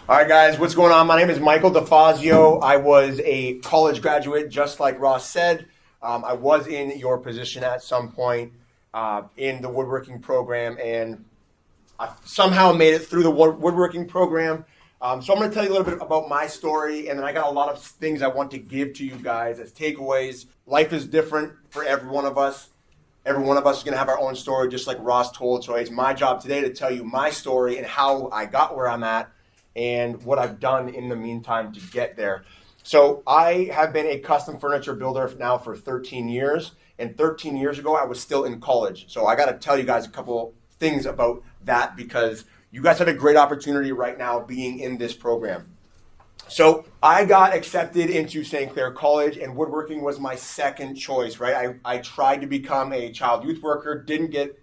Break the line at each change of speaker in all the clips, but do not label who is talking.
All right, guys, what's going on? My name is Michael DiFazio. I was a college graduate, just like Ross said. I was in your position at some point in the woodworking program, and I somehow made it through the woodworking program. So I'm going to tell you a little bit about my story, and then I got a lot of things I want to give to you guys as takeaways. Life is different for every one of us. Every one of us is going to have our own story, just like Ross told. So it's my job today to tell you my story and how I got where I'm at and what I've done in the meantime to get there. So I have been a custom furniture builder now for 13 years. And 13 years ago, I was still in college. So I got to tell you guys a couple things about that because you guys have a great opportunity right now being in this program. So I got accepted into St. Clair College, and woodworking was my second choice, right? I tried to become a child youth worker, didn't get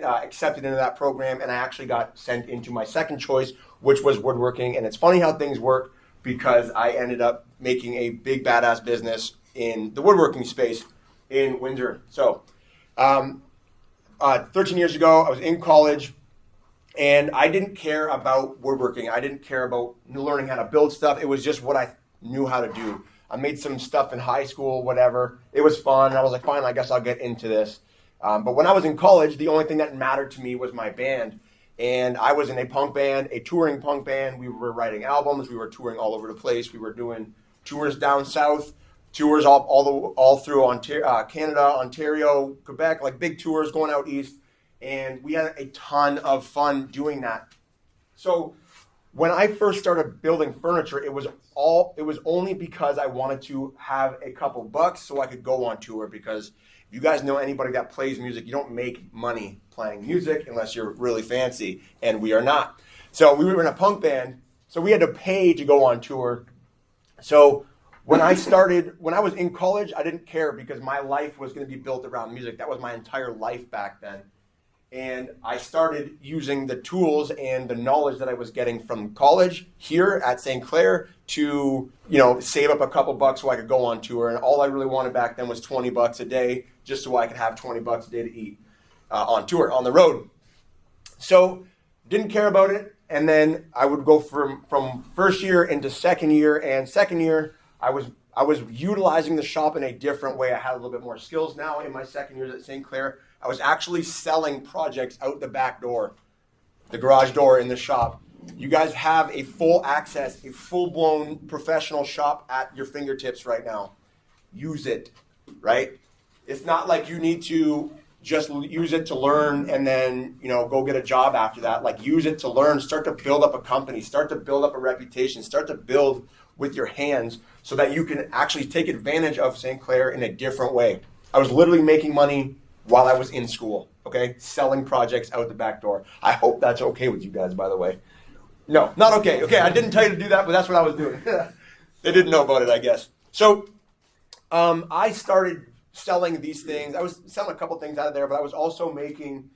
accepted into that program, and I actually got sent into my second choice, which was woodworking. And it's funny how things work because I ended up making a big badass business in the woodworking space in Windsor. So 13 years ago, I was in college, and I didn't care about woodworking. I didn't care about learning how to build stuff. It was just what I knew how to do. I made some stuff in high school, whatever. It was fun. I was like, fine, I guess I'll get into this. But when I was in college, the only thing that mattered to me was my band. And I was in a punk band, a touring punk band. We were writing albums. We were touring all over the place. We were doing tours down south, tours all through Canada, Ontario, Quebec, like big tours going out east. And we had a ton of fun doing that. So when I first started building furniture, it was only because I wanted to have a couple bucks so I could go on tour. Because if you guys know anybody that plays music, you don't make money playing music unless you're really fancy, and we are not. So we were in a punk band, so we had to pay to go on tour. So when I was in college, I didn't care because my life was going to be built around music. That was my entire life back then. And I started using the tools and the knowledge that I was getting from college here at St. Clair to, save up a couple bucks so I could go on tour. And all I really wanted back then was 20 bucks a day, just so I could have 20 bucks a day to eat on tour, on the road. So didn't care about it. And then I would go from first year into second year. And second year, I was utilizing the shop in a different way. I had a little bit more skills now in my second year at St. Clair. I was actually selling projects out the back door, the garage door in the shop. You guys have a full access, a full-blown professional shop at your fingertips right now. Use it, right? It's not like you need to just use it to learn and then, go get a job after that. Like, use it to learn, start to build up a company, start to build up a reputation, start to build with your hands so that you can actually take advantage of St. Clair in a different way. I was literally making money while I was in school, okay? Selling projects out the back door. I hope that's okay with you guys, by the way. No, not okay. Okay, I didn't tell you to do that, but that's what I was doing. They didn't know about it, I guess. So I started selling these things. I was selling a couple things out of there, but I was also making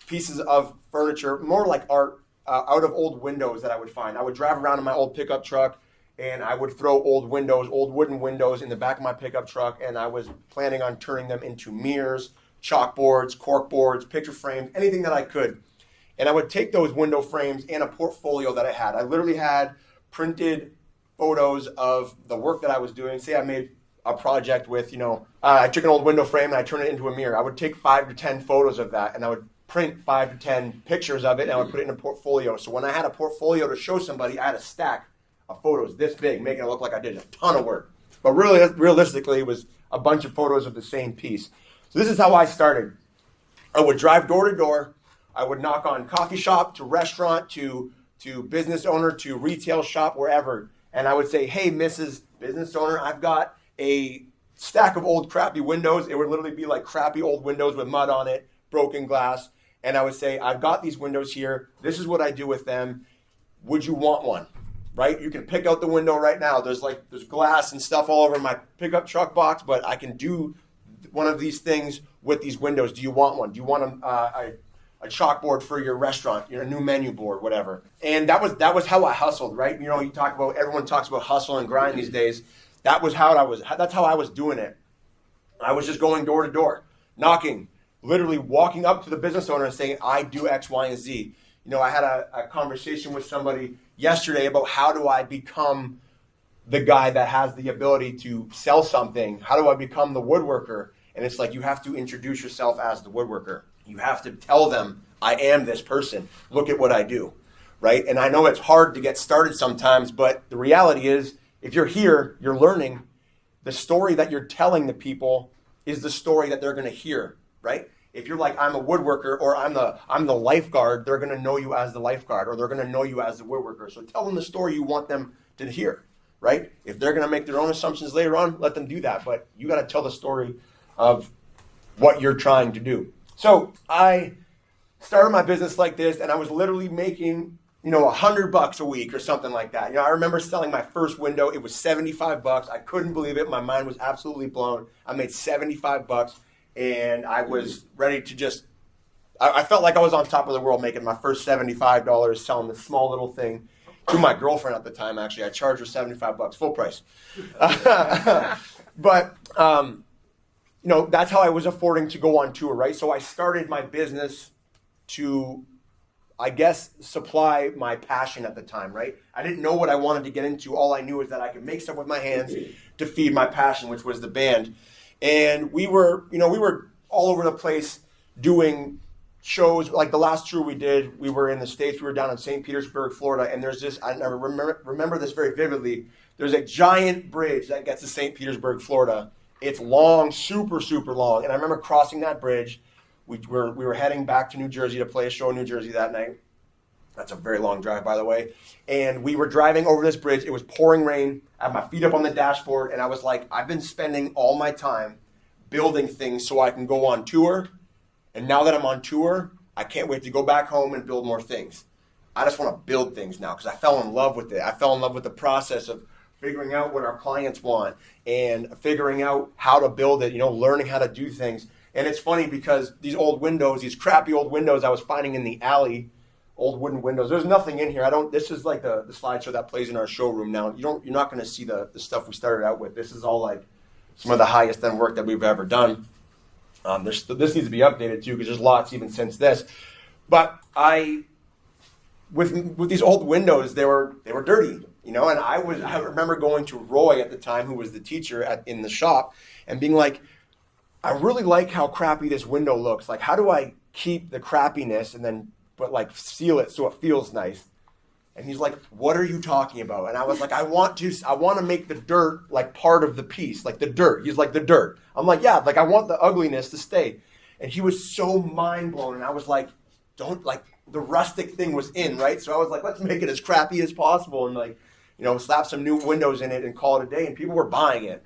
pieces of furniture, more like art, out of old windows that I would find. I would drive around in my old pickup truck, and I would throw old wooden windows in the back of my pickup truck, and I was planning on turning them into mirrors, chalkboards, cork boards, picture frames, anything that I could. And I would take those window frames and a portfolio that I had. I literally had printed photos of the work that I was doing. Say I made a project with, I took an old window frame and I turned it into a mirror. I would take 5 to 10 photos of that, and I would print 5 to 10 pictures of it, and I would put it in a portfolio. So when I had a portfolio to show somebody, I had a stack of photos this big, making it look like I did a ton of work. But really, realistically, it was a bunch of photos of the same piece. So this is how I started. I would drive door to door. I would knock on coffee shop to restaurant to business owner to retail shop, wherever. And I would say, hey, Mrs. Business Owner, I've got a stack of old crappy windows. It would literally be like crappy old windows with mud on it, broken glass. And I would say, I've got these windows here. This is what I do with them. Would you want one? Right? You can pick out the window right now. There's glass and stuff all over my pickup truck box, but I can do one of these things with these windows. Do you want one? Do you want a chalkboard for your restaurant, your new menu board, whatever? And that was how I hustled, right? Everyone talks about hustle and grind these days. That's how I was doing it. I was just going door to door, knocking, literally walking up to the business owner and saying, I do X, Y, and Z. I had a conversation with somebody yesterday about how do I become the guy that has the ability to sell something? How do I become the woodworker? And it's like, you have to introduce yourself as the woodworker. You have to tell them, I am this person. Look at what I do, right? And I know it's hard to get started sometimes, but the reality is, if you're here, you're learning, the story that you're telling the people is the story that they're going to hear, right? If you're like, I'm a woodworker, or I'm the lifeguard, they're going to know you as the lifeguard, or they're going to know you as the woodworker. So tell them the story you want them to hear, right? If they're going to make their own assumptions later on, let them do that. But you got to tell the story of what you're trying to do. So I started my business like this, and I was literally making, $100 a week or something like that. I remember selling my first window. It was $75. I couldn't believe it. My mind was absolutely blown. I made $75, and I was ready to I felt like I was on top of the world making my first $75 selling this small little thing to my girlfriend at the time. Actually, I charged her $75, full price. But that's how I was affording to go on tour, right? So I started my business to, I guess, supply my passion at the time, right? I didn't know what I wanted to get into. All I knew is that I could make stuff with my hands to feed my passion, which was the band. And we were all over the place doing shows. Like the last tour we did, we were in the States. We were down in St. Petersburg, Florida. And there's this, I remember this very vividly. There's a giant bridge that gets to St. Petersburg, Florida. It's long, super, super long. And I remember crossing that bridge. We were heading back to New Jersey to play a show in New Jersey that night. That's a very long drive, by the way. And we were driving over this bridge. It was pouring rain. I had my feet up on the dashboard. And I was like, I've been spending all my time building things so I can go on tour. And now that I'm on tour, I can't wait to go back home and build more things. I just want to build things now because I fell in love with it. I fell in love with the process of figuring out what our clients want and figuring out how to build it, learning how to do things. And it's funny because these old windows, these crappy old windows I was finding in the alley, old wooden windows, there's nothing in here. This is like the slideshow that plays in our showroom now. You're not going to see the stuff we started out with. This is all like some of the highest end work that we've ever done. This needs to be updated too because there's lots even since this. But with these old windows, they were dirty, and I remember going to Roy at the time, who was the teacher in the shop, and being like, I really like how crappy this window looks. Like, how do I keep the crappiness but like seal it so it feels nice? And he's like, what are you talking about? And I was like, I want to make the dirt like part of the piece, like the dirt. He's like, the dirt. I'm like, yeah, like I want the ugliness to stay. And he was so mind blown. And I was like, the rustic thing was in, right? So I was like, let's make it as crappy as possible and slap some new windows in it and call it a day. And people were buying it,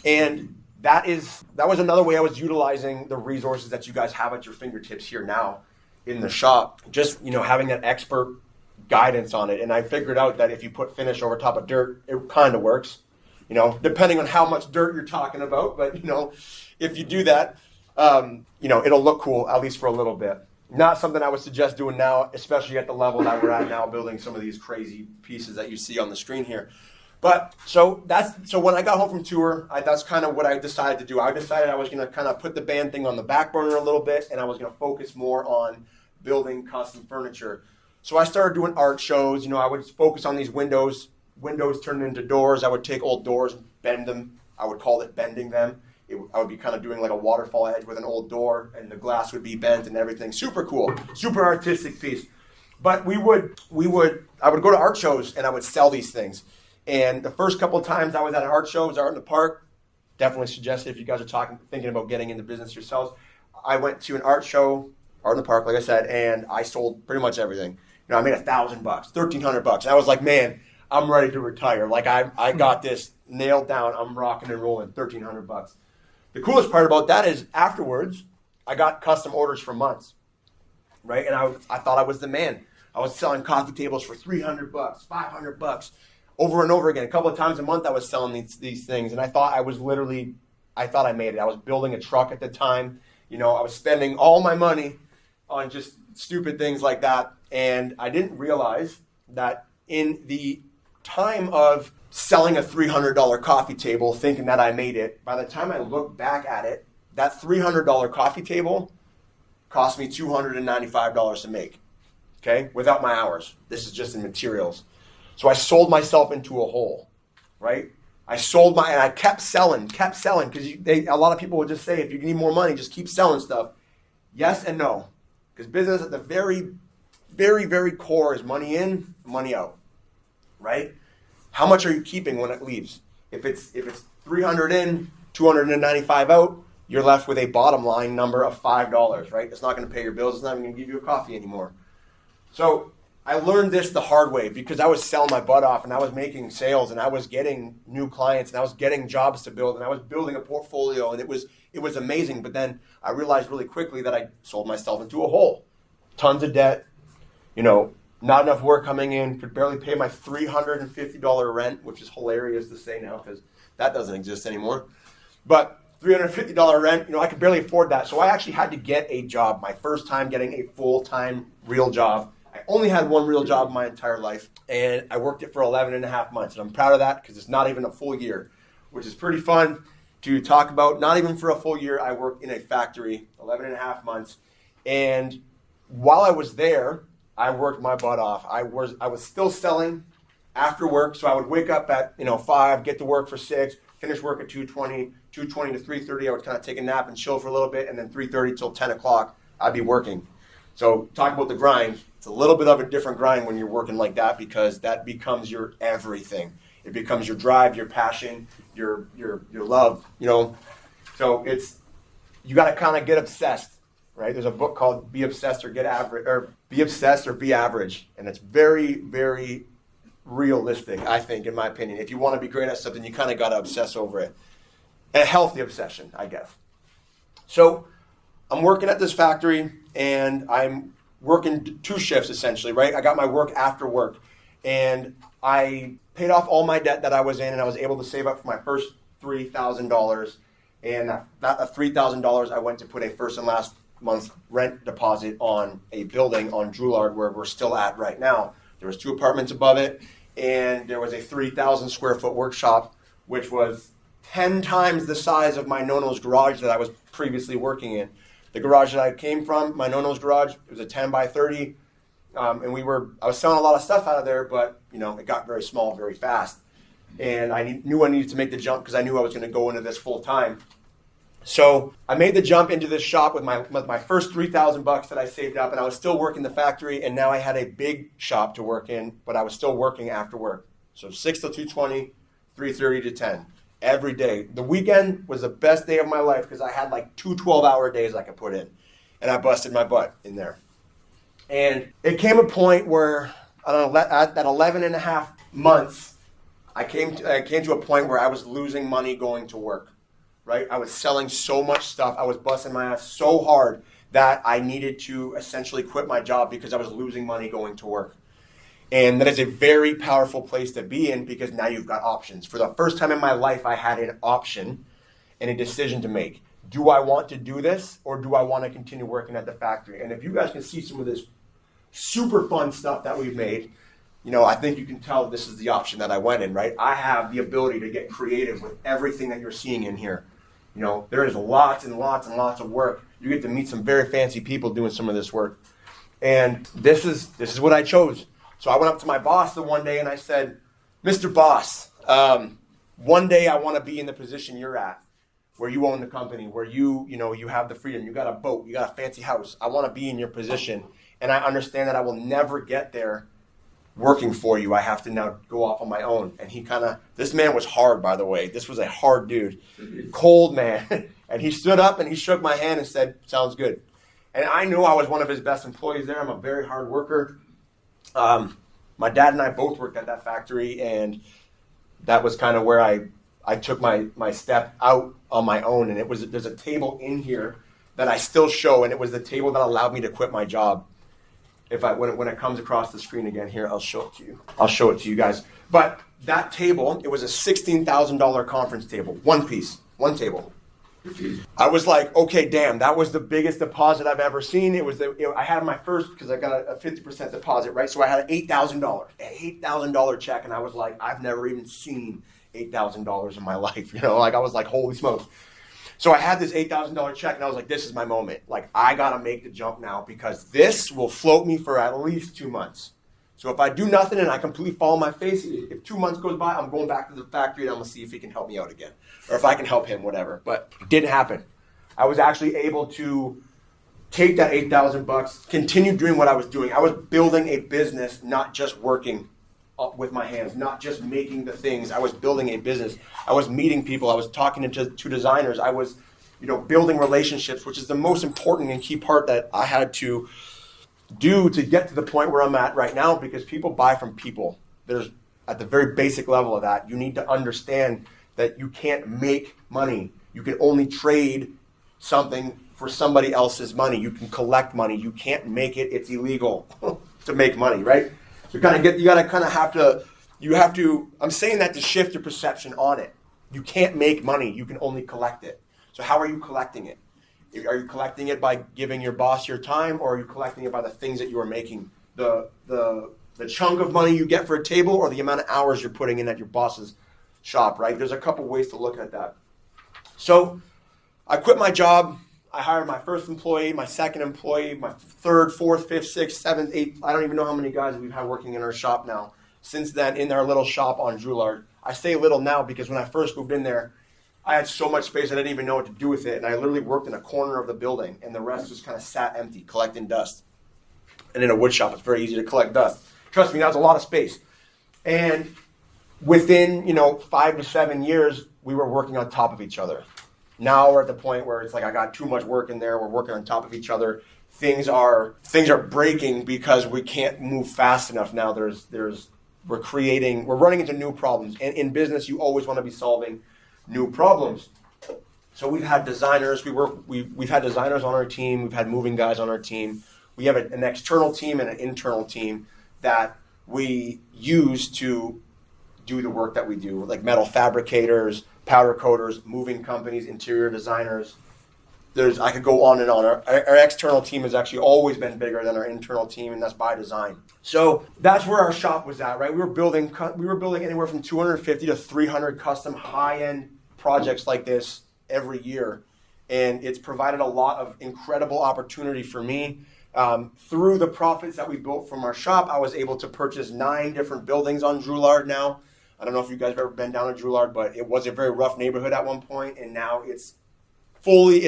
and that was another way I was utilizing the resources that you guys have at your fingertips here now in the shop. Just, having that expert guidance on it. And I figured out that if you put finish over top of dirt, it kind of works, depending on how much dirt you're talking about. But, if you do that, it'll look cool, at least for a little bit. Not something I would suggest doing now, especially at the level that we're at now, building some of these crazy pieces that you see on the screen here. But so when I got home from tour, that's kind of what I decided to do. I decided I was going to kind of put the band thing on the back burner a little bit, and I was going to focus more on building custom furniture. So I started doing art shows. I would focus on these windows turned into doors. I would take old doors and bend them. I would call it bending them. I would be kind of doing like a waterfall edge with an old door, and the glass would be bent and everything. Super cool, super artistic piece. But I would go to art shows and I would sell these things. And the first couple of times I was at an art show, it was Art in the Park. Definitely suggest it if you guys are thinking about getting into business yourselves. I went to an art show, Art in the Park, like I said, and I sold pretty much everything. I made $1,000, $1,300. And I was like, man, I'm ready to retire. Like I got this nailed down. I'm rocking and rolling, $1,300. The coolest part about that is afterwards, I got custom orders for months, right? And I thought I was the man. I was selling coffee tables for $300, $500. Over and over again. A couple of times a month I was selling these things, and I thought I made it. I was building a truck at the time. I was spending all my money on just stupid things like that, and I didn't realize that in the time of selling a $300 coffee table, thinking that I made it, by the time I look back at it, that $300 coffee table cost me $295 to make. okay, without my hours. This is just in materials. So I sold myself into a hole, right? And I kept selling, because a lot of people would just say, if you need more money, just keep selling stuff. Yes and no, because business at the very, very, very core is money in, money out, right? How much are you keeping when it leaves? If it's 300 in, 295 out, you're left with a bottom line number of $5, right? It's not going to pay your bills. It's not even going to give you a coffee anymore. So I learned this the hard way because I was selling my butt off and I was making sales and I was getting new clients and I was getting jobs to build and I was building a portfolio and it was amazing. But then I realized really quickly that I sold myself into a hole. Tons of debt, not enough work coming in, could barely pay my $350 rent, which is hilarious to say now because that doesn't exist anymore. But $350 rent, I could barely afford that. So I actually had to get a job, my first time getting a full-time real job. I only had one real job in my entire life, and I worked it for 11 and a half months. And I'm proud of that because it's not even a full year, which is pretty fun to talk about. Not even for a full year, I worked in a factory, 11 and a half months. And while I was there, I worked my butt off. I was still selling after work, so I would wake up at 5, get to work for 6, finish work at 2:20 to 3:30. I would kind of take a nap and chill for a little bit, and then 3:30 till 10 o'clock, I'd be working. So talk about the grind. It's a little bit of a different grind when you're working like that because that becomes your everything. It becomes your drive, your passion, your love. So you got to kind of get obsessed. Right? There's a book called Be Obsessed or Get Average, or Be Obsessed or Be Average. And it's very, very realistic, I think, in my opinion. If you want to be great at something, you kind of got to obsess over it. And a healthy obsession, I guess. So I'm working at this factory and I'm working 2 shifts essentially, right? I got my work after work and I paid off all my debt that I was in and I was able to save up for my first $3,000. And that $3,000 I went to put a first and last month's rent deposit on a building on Drouillard where we're still at right now. There was 2 apartments above it, and there was a 3,000 square foot workshop, which was 10 times the size of my Nono's garage that I was previously working in. The garage that I came from, my Nono's garage, it was a 10 by 30, and I was selling a lot of stuff out of there, but it got very small very fast. And I knew I needed to make the jump because I knew I was going to go into this full time. So I made the jump into this shop with my first $3,000 that I saved up, and I was still working the factory, and now I had a big shop to work in, but I was still working after work. So 6 till 2:20, 3:30 to 10, every day. The weekend was the best day of my life because I had like 2 12-hour days I could put in, and I busted my butt in there. And it came a point where, at 11 and a half months, I came to a point where I was losing money going to work. Right? I was selling so much stuff. I was busting my ass so hard that I needed to essentially quit my job because I was losing money going to work. And that is a very powerful place to be in because now you've got options. For the first time in my life, I had an option and a decision to make. Do I want to do this or do I want to continue working at the factory? And if you guys can see some of this super fun stuff that we've made, I think you can tell this is the option that I went in, right? I have the ability to get creative with everything that you're seeing in here. There is lots and lots and lots of work. You get to meet some very fancy people doing some of this work. And this is what I chose. So I went up to my boss the one day and I said, Mr. Boss, one day I want to be in the position you're at, where you own the company, where you have the freedom, you got a boat, you got a fancy house. I want to be in your position. And I understand that I will never get there working for you. I have to now go off on my own. And this man was hard, by the way. This was a hard dude, cold man. And he stood up and he shook my hand and said, sounds good. And I knew I was one of his best employees there. I'm a very hard worker. My dad and I both worked at that factory, and that was kind of where I took my step out on my own. And there's a table in here that I still show, and it was the table that allowed me to quit my job. When it comes across the screen again here, I'll show it to you. I'll show it to you guys. But that table, it was a $16,000 conference table. One piece, one table. I was like, okay, damn, that was the biggest deposit I've ever seen. I had my first, because I got a 50% deposit, right? So I had $8,000, an $8,000 check, and I was like, I've never even seen $8,000 in my life. I was like, holy smokes. So I had this $8,000 check, and I was like, this is my moment. Like, I got to make the jump now because this will float me for at least 2 months. So if I do nothing and I completely fall on my face, if 2 months goes by, I'm going back to the factory and I'm going to see if he can help me out again. Or if I can help him, whatever. But it didn't happen. I was actually able to take that $8,000, continue doing what I was doing. I was building a business, not just working with my hands, not just making the things. I was building a business. I was meeting people. I was talking to designers. I was, building relationships, which is the most important and key part that I had to do to get to the point where I'm at right now, because people buy from people. There's, at the very basic level of that, you need to understand that you can't make money. You can only trade something for somebody else's money. You can collect money. You can't make it. It's illegal to make money, right? So I'm saying that to shift your perception on it. You can't make money. You can only collect it. So how are you collecting it? Are you collecting it by giving your boss your time, or are you collecting it by the things that you are making? The chunk of money you get for a table, or the amount of hours you're putting in at your boss's shop, right? There's a couple ways to look at that. So I quit my job. I hired my first employee, my second employee, my third, fourth, fifth, sixth, seventh, eighth. I don't even know how many guys we've had working in our shop now. Since then, in our little shop on Drouillard. I say little now because when I first moved in there, I had so much space I didn't even know what to do with it. And I literally worked in a corner of the building, and the rest just kind of sat empty, collecting dust. And in a wood shop, it's very easy to collect dust. Trust me, that was a lot of space. And within, 5 to 7 years, we were working on top of each other. Now we're at the point where it's like I got too much work in there. We're working on top of each other. Things are breaking because we can't move fast enough now. We're running into new problems. And in business, you always want to be solving new problems. So we've had designers. We've had designers on our team. We've had moving guys on our team. We have an external team and an internal team that we use to do the work that we do, like metal fabricators, powder coaters, moving companies, interior designers. I could go on and on. Our external team has actually always been bigger than our internal team, and that's by design. So that's where our shop was at, right? We were building anywhere from 250 to 300 custom high-end projects like this every year, and it's provided a lot of incredible opportunity for me. Through the profits that we built from our shop, I was able to purchase 9 different buildings on Drouillard now. I don't know if you guys have ever been down to Drouillard, but it was a very rough neighborhood at one point, and now it's fully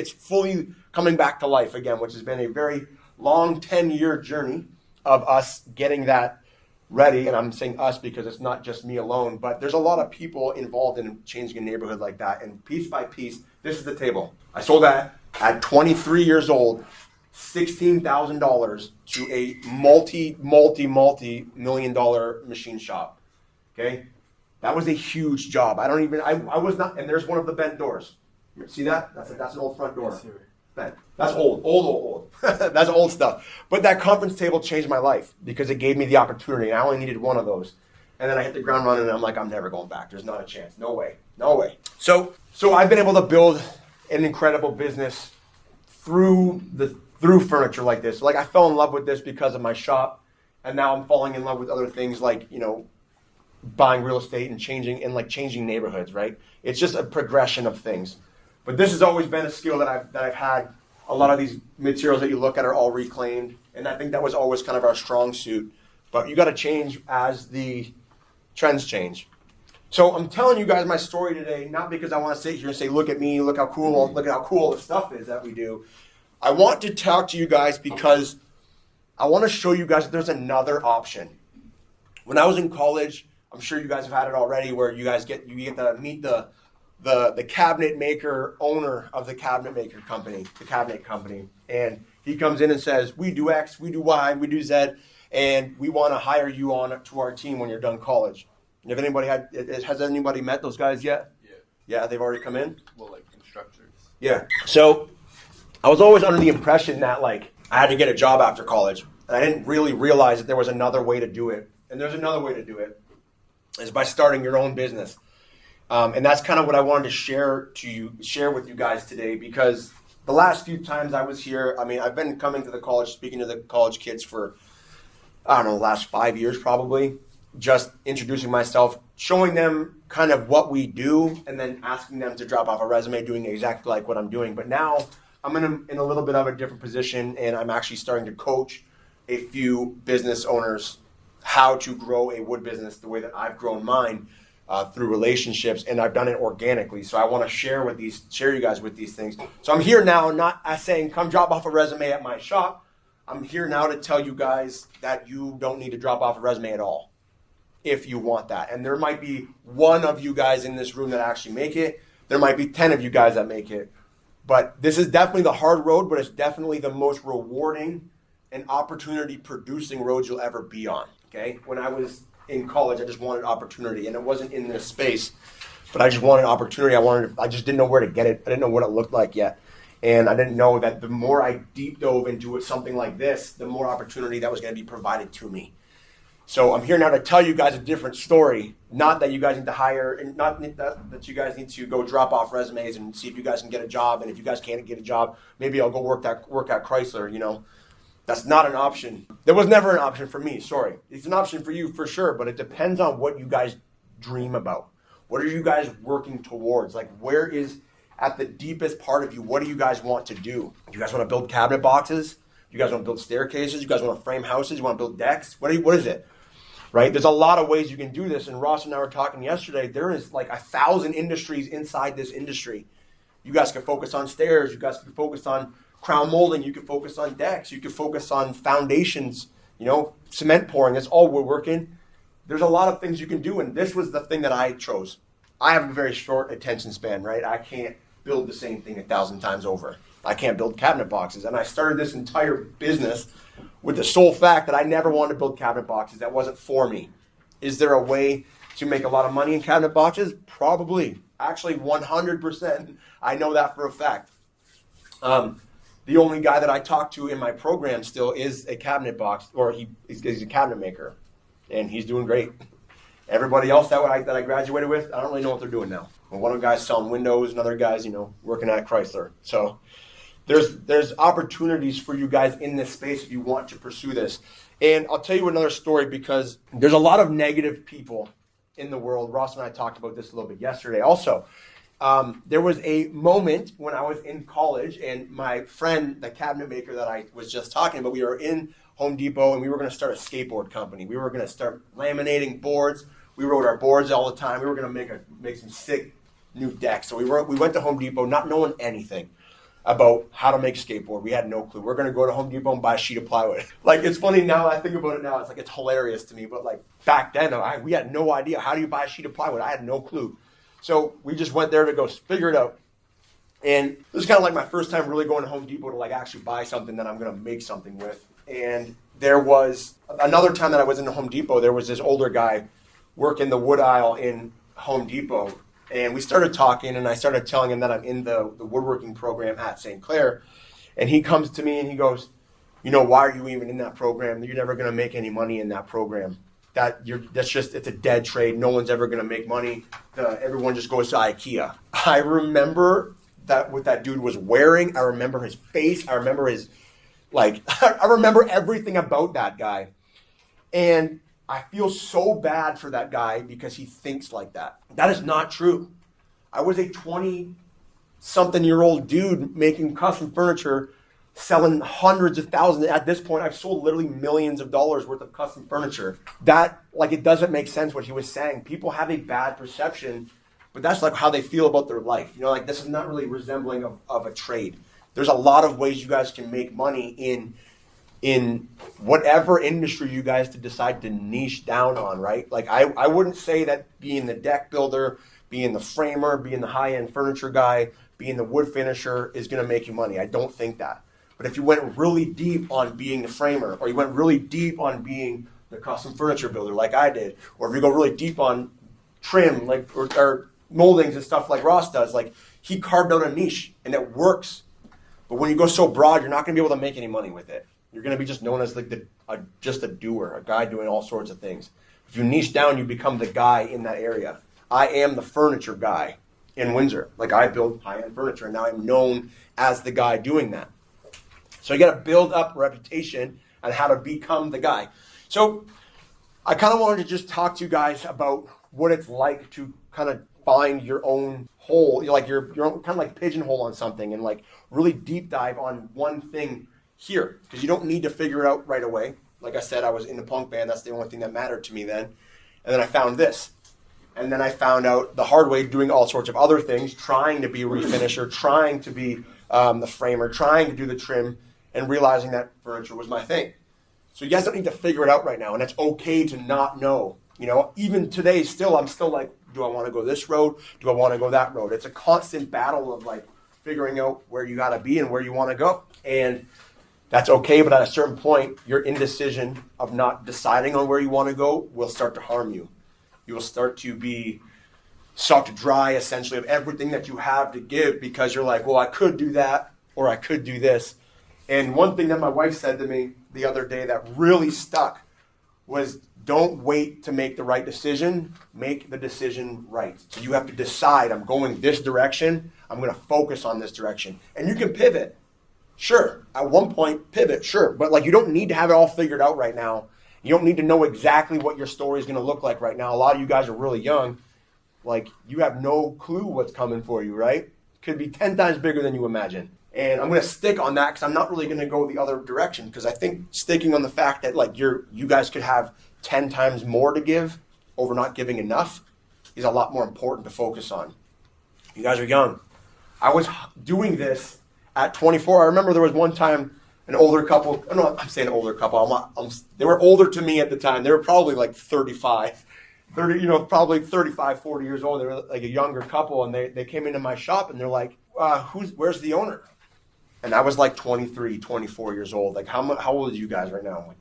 coming back to life again, which has been a very long 10-year journey of us getting that ready. And I'm saying us because it's not just me alone, but there's a lot of people involved in changing a neighborhood like that. And piece by piece, this is the table. I sold that at 23 years old, $16,000 to a multi-million-dollar machine shop. Okay? That was a huge job. I was not, and there's one of the bent doors. See that? That's an old front door. Bent. That's old. That's old stuff. But that conference table changed my life because it gave me the opportunity. I only needed one of those. And then I hit the ground running, and I'm like, I'm never going back. There's not a chance. No way. So I've been able to build an incredible business through furniture like this. Like I fell in love with this because of my shop, and now I'm falling in love with other things like, buying real estate and changing neighborhoods, right? It's just a progression of things. But this has always been a skill that I've had. A lot of these materials that you look at are all reclaimed, and I think that was always kind of our strong suit. But you got to change as the trends change. So I'm telling you guys my story today, not because I want to sit here and say, look at me, look how cool the stuff is that we do. I want to talk to you guys because I want to show you guys that there's another option. When I was in college, I'm sure you guys have had it already, where you get to meet the cabinet maker owner of the cabinet maker company, the cabinet company, and he comes in and says, we do X, we do Y, we do Z, and we want to hire you on to our team when you're done college. And has anybody met those guys yet? Yeah, they've already come in?
Well, like instructors.
Yeah. So I was always under the impression that I had to get a job after college, and I didn't really realize that there was another way to do it. And there's another way to do it, is by starting your own business. And that's kind of what I wanted to share with you guys today, because the last few times I was here, I've been coming to the college, speaking to the college kids for, the last 5 years probably, just introducing myself, showing them kind of what we do and then asking them to drop off a resume doing exactly like what I'm doing. But now I'm in a little bit of a different position, and I'm actually starting to coach a few business owners how to grow a wood business the way that I've grown mine through relationships, and I've done it organically. So I want to share you guys with these things. So I'm here now, not saying come drop off a resume at my shop. I'm here now to tell you guys that you don't need to drop off a resume at all if you want that. And there might be one of you guys in this room that actually make it. There might be 10 of you guys that make it. But this is definitely the hard road, but it's definitely the most rewarding and opportunity producing road you'll ever be on. Okay? When I was in college, I just wanted opportunity, and it wasn't in this space, but I just wanted opportunity. I just didn't know where to get it. I didn't know what it looked like yet. And I didn't know that the more I deep dove into something like this, the more opportunity that was going to be provided to me. So I'm here now to tell you guys a different story. Not that you guys need to hire, and not that you guys need to go drop off resumes and see if you guys can get a job. And if you guys can't get a job, maybe I'll go work at Chrysler, you know. That's not an option. That was never an option for me, sorry. It's an option for you for sure, but it depends on what you guys dream about. What are you guys working towards? Like, where is at the deepest part of you, what do you guys want to do? Do you guys want to build cabinet boxes? Do you guys want to build staircases? You guys want to frame houses? You want to build decks? What is it? Right? There's a lot of ways you can do this. And Ross and I were talking yesterday. There is like 1,000 industries inside this industry. You guys can focus on stairs. You guys can focus on crown molding. You can focus on decks. You can focus on foundations, cement pouring. It's all woodworking. There's a lot of things you can do. And this was the thing that I chose. I have a very short attention span, right? I can't build the same thing 1,000 times over. I can't build cabinet boxes. And I started this entire business with the sole fact that I never wanted to build cabinet boxes. That wasn't for me. Is there a way to make a lot of money in cabinet boxes? Probably. Actually, 100%. I know that for a fact. The only guy that I talk to in my program still is a cabinet box, or he's a cabinet maker, and he's doing great. Everybody else that I graduated with, I don't really know what they're doing now. Well, one of the guys selling windows, another guy's, working at Chrysler. So there's opportunities for you guys in this space if you want to pursue this. And I'll tell you another story, because there's a lot of negative people in the world. Ross and I talked about this a little bit yesterday also. There was a moment when I was in college, and my friend, the cabinet maker that I was just talking about, we were in Home Depot, and we were going to start a skateboard company. We were going to start laminating boards. We wrote our boards all the time. We were going to make some sick new decks. So we went to Home Depot not knowing anything about how to make a skateboard. We had no clue. We're going to go to Home Depot and buy a sheet of plywood. Like, it's funny now, I think about it now, it's hilarious to me. But like back then, we had no idea. How do you buy a sheet of plywood? I had no clue. So we just went there to go figure it out. And it was kind of like my first time really going to Home Depot to like actually buy something that I'm going to make something with. And there was another time that I was in Home Depot, there was this older guy working the wood aisle in Home Depot. And we started talking, and I started telling him that I'm in the woodworking program at St. Clair. And he comes to me and he goes, why are you even in that program? You're never going to make any money in that program. It's a dead trade. No one's ever going to make money. Everyone just goes to IKEA. I remember what that dude was wearing. I remember his face. I remember I remember everything about that guy. And I feel so bad for that guy because he thinks like that. That is not true. I was a 20-something-year-old dude making custom furniture, selling hundreds of thousands. At this point, I've sold literally millions of dollars worth of custom furniture. It doesn't make sense what he was saying. People have a bad perception, but that's like how they feel about their life. This is not really resembling of a trade. There's a lot of ways you guys can make money in whatever industry you guys decide to niche down on, right? Like I wouldn't say that being the deck builder, being the framer, being the high-end furniture guy, being the wood finisher is going to make you money. I don't think that. But if you went really deep on being the framer, or you went really deep on being the custom furniture builder like I did, or if you go really deep on trim, or moldings and stuff like Ross does, he carved out a niche and it works. But when you go so broad, you're not going to be able to make any money with it. You're going to be just known as just a doer, a guy doing all sorts of things. If you niche down, you become the guy in that area. I am the furniture guy in Windsor. I build high-end furniture, and now I'm known as the guy doing that. So you got to build up a reputation on how to become the guy. So I kind of wanted to just talk to you guys about what it's like to kind of find your own hole, you're kind of like pigeonhole on something and like really deep dive on one thing here, because you don't need to figure it out right away. Like I said, I was in the punk band. That's the only thing that mattered to me then. And then I found this. And then I found out the hard way, doing all sorts of other things, trying to be a refinisher, trying to be the framer, trying to do the trim, and realizing that furniture was my thing. So you guys don't need to figure it out right now, and it's okay to not know. Even today, I'm still like, do I want to go this road? Do I want to go that road? It's a constant battle of like figuring out where you got to be and where you want to go. And that's okay, but at a certain point, your indecision of not deciding on where you want to go will start to harm you. You will start to be sucked dry, essentially, of everything that you have to give, because you're like, well, I could do that, or I could do this. And one thing that my wife said to me the other day that really stuck was, don't wait to make the right decision, make the decision right. So you have to decide, I'm going this direction, I'm going to focus on this direction. And you can pivot. Sure, at one point, pivot, sure. But like, you don't need to have it all figured out right now. You don't need to know exactly what your story is going to look like right now. A lot of you guys are really young. Like, you have no clue what's coming for you, right? Could be 10 times bigger than you imagine. And I'm going to stick on that because I'm not really going to go the other direction, because I think sticking on the fact that like you guys could have 10 times more to give over not giving enough is a lot more important to focus on. You guys are young. I was doing this at 24. I remember there was one time an older couple, I'm saying older couple, they were older to me at the time. They were probably like 35, probably 35, 40 years old. They were like a younger couple, and they came into my shop and they're like, where's the owner? And I was like 23, 24 years old. Like, how old are you guys right now? Like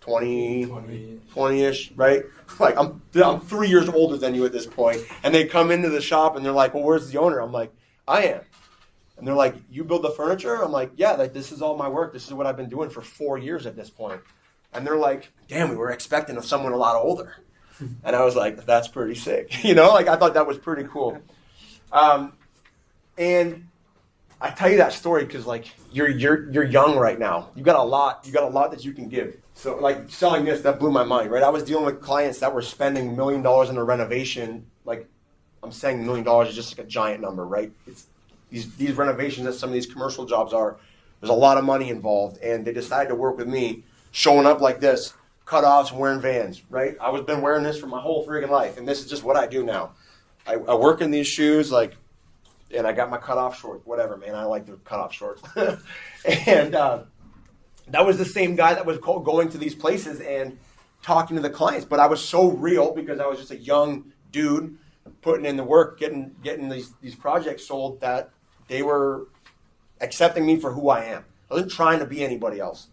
20-ish, right? Like, I'm 3 years older than you at this point. And they come into the shop and they're like, well, where's the owner? I'm like, I am. And they're like, you build the furniture? I'm like, yeah, like this is all my work. This is what I've been doing for 4 years at this point. And they're like, damn, we were expecting someone a lot older. And I was like, that's pretty sick. Like I thought that was pretty cool. And I tell you that story because like you're young right now. You got a lot that you can give. So like selling this, that blew my mind, right? I was dealing with clients that were spending $1 million in a renovation. Like, I'm saying $1 million is just like a giant number, right? It's these renovations that some of these commercial jobs are, there's a lot of money involved, and they decided to work with me, showing up like this, cutoffs, wearing Vans, right? I was been wearing this for my whole friggin' life, and this is just what I do now. I work in these shoes, like, and I got my cutoff shorts, whatever, man. I like the cutoff shorts. And that was the same guy that was going to these places and talking to the clients, but I was so real because I was just a young dude putting in the work, getting these projects sold, that they were accepting me for who I am. I wasn't trying to be anybody else.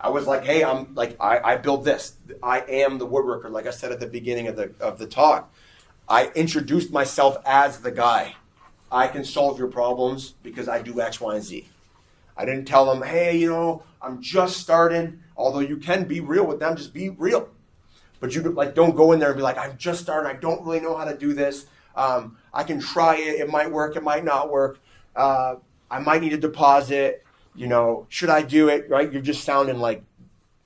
I was like, hey, I build this. I am the woodworker. Like I said at the beginning of the talk, I introduced myself as the guy. I can solve your problems because I do X, Y, and Z. I didn't tell them, hey, I'm just starting. Although you can be real with them, just be real. But you don't go in there and be like, I'm just starting. I don't really know how to do this. I can try it. It might work. It might not work. I might need a deposit. Should I do it? Right? You're just sounding like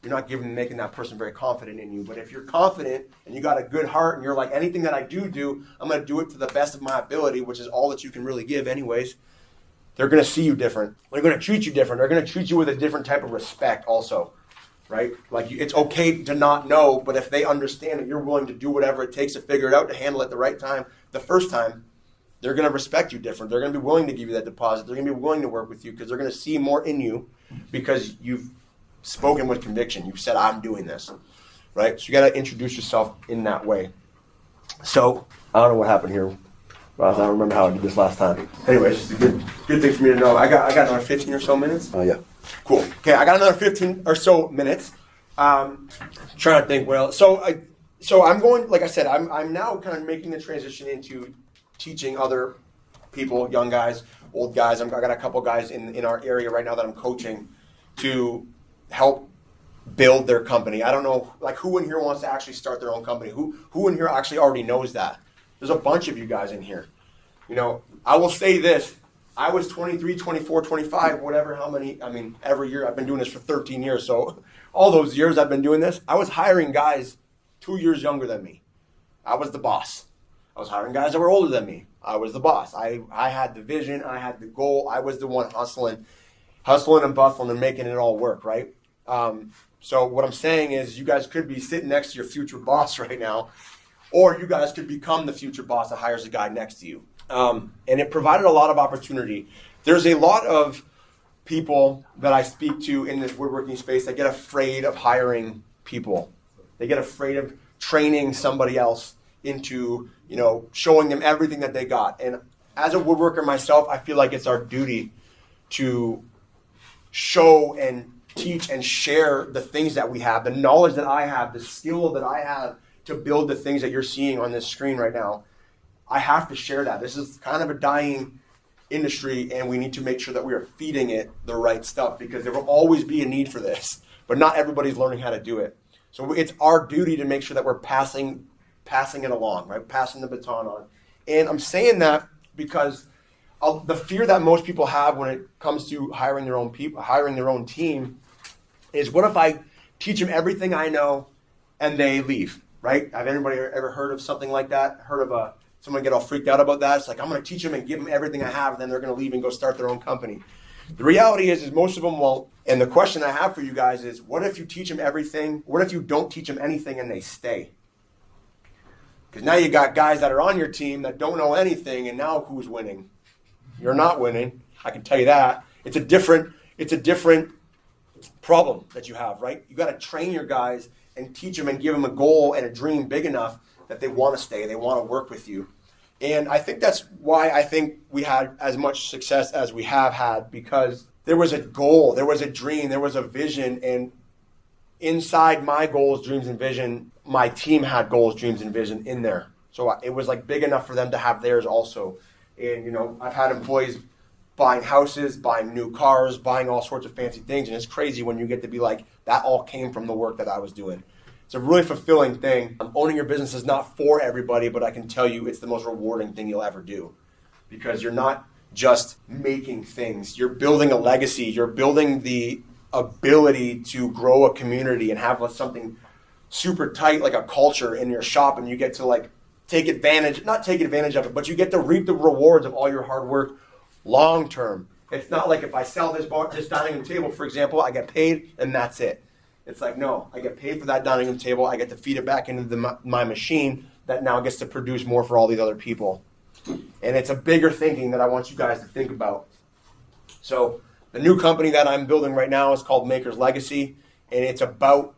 you're not making that person very confident in you. But if you're confident and you got a good heart and you're like, anything that I do, I'm going to do it to the best of my ability, which is all that you can really give anyways. They're going to see you different. They're going to treat you different. They're going to treat you with a different type of respect also. Right? Like, it's okay to not know, but if they understand that you're willing to do whatever it takes to figure it out, to handle it the right time, the first time, they're going to respect you different. They're going to be willing to give you that deposit. They're going to be willing to work with you because they're going to see more in you because you've spoken with conviction. You've said, I'm doing this. Right? So you got to introduce yourself in that way. So, I don't know what happened here. I don't remember how I did this last time. Anyway, it's just a good thing for me to know. I got another 15 or so minutes.
Oh, yeah.
Cool. Okay, I got another 15 or so minutes. Trying to think. Well, so I'm going. Like I said, I'm now kind of making the transition into teaching other people, young guys, old guys. I got a couple guys in our area right now that I'm coaching to help build their company. I don't know, like, who in here wants to actually start their own company? Who in here actually already knows that? There's a bunch of you guys in here. I will say this. I was 23, 24, 25, whatever, every year. I've been doing this for 13 years. So all those years I've been doing this, I was hiring guys 2 years younger than me. I was the boss. I was hiring guys that were older than me. I was the boss. I had the vision. I had the goal. I was the one hustling and bustling and making it all work, right? So what I'm saying is you guys could be sitting next to your future boss right now, or you guys could become the future boss that hires a guy next to you. And it provided a lot of opportunity. There's a lot of people that I speak to in this woodworking space that get afraid of hiring people. They get afraid of training somebody else into, showing them everything that they got. And as a woodworker myself, I feel like it's our duty to show and teach and share the things that we have, the knowledge that I have, the skill that I have to build the things that you're seeing on this screen right now. I have to share that. This is kind of a dying industry, and we need to make sure that we are feeding it the right stuff, because there will always be a need for this, but not everybody's learning how to do it. So it's our duty to make sure that we're passing it along, right? Passing the baton on. And I'm saying that because the fear that most people have when it comes to hiring their own people, hiring their own team, is what if I teach them everything I know and they leave, right? Have anybody ever heard of something like that? Heard of someone get all freaked out about that? It's like, I'm going to teach them and give them everything I have, and then they're going to leave and go start their own company. The reality is most of them won't. And the question I have for you guys is, what if you teach them everything? What if you don't teach them anything and they stay? Because now you got guys that are on your team that don't know anything, and now who's winning? You're not winning. I can tell you that. It's a different problem that you have, right? You got to train your guys and teach them and give them a goal and a dream big enough that they want to stay, they want to work with you. And I think that's why I think we had as much success as we have had, because there was a goal, there was a dream, there was a vision, and inside my goals, dreams, and vision, my team had goals, dreams, and vision in there. So it was like big enough for them to have theirs also. And, I've had employees buying houses, buying new cars, buying all sorts of fancy things. And it's crazy when you get to be like, that all came from the work that I was doing. It's a really fulfilling thing. Owning your business is not for everybody, but I can tell you it's the most rewarding thing you'll ever do, because you're not just making things. You're building a legacy. You're building the ability to grow a community and have something super tight, like a culture in your shop, and you get to not take advantage of it, but you get to reap the rewards of all your hard work long term. It's not like if I sell this dining room table, for example, I get paid and that's it. It's like, no, I get paid for that dining room table. I get to feed it back into my machine that now gets to produce more for all these other people. And it's a bigger thinking that I want you guys to think about. So the new company that I'm building right now is called Maker's Legacy, and it's about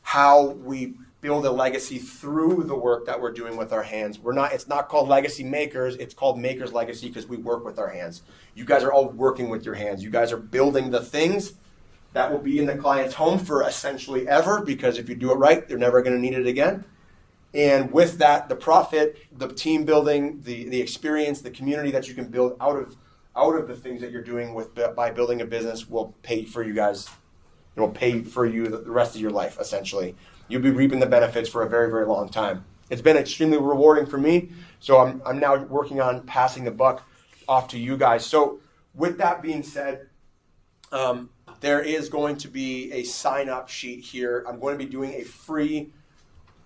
how we build a legacy through the work that we're doing with our hands. It's not called Legacy Makers, it's called Maker's Legacy because we work with our hands. You guys are all working with your hands. You guys are building the things that will be in the client's home for essentially ever, because if you do it right, they're never going to need it again. And with that, the profit, the team building, the experience, the community that you can build out of the things that you're doing by building a business will pay for you guys. It will pay for you the rest of your life, essentially. You'll be reaping the benefits for a very, very long time. It's been extremely rewarding for me, so I'm now working on passing the buck off to you guys. So with that being said, there is going to be a sign-up sheet here. I'm going to be doing a free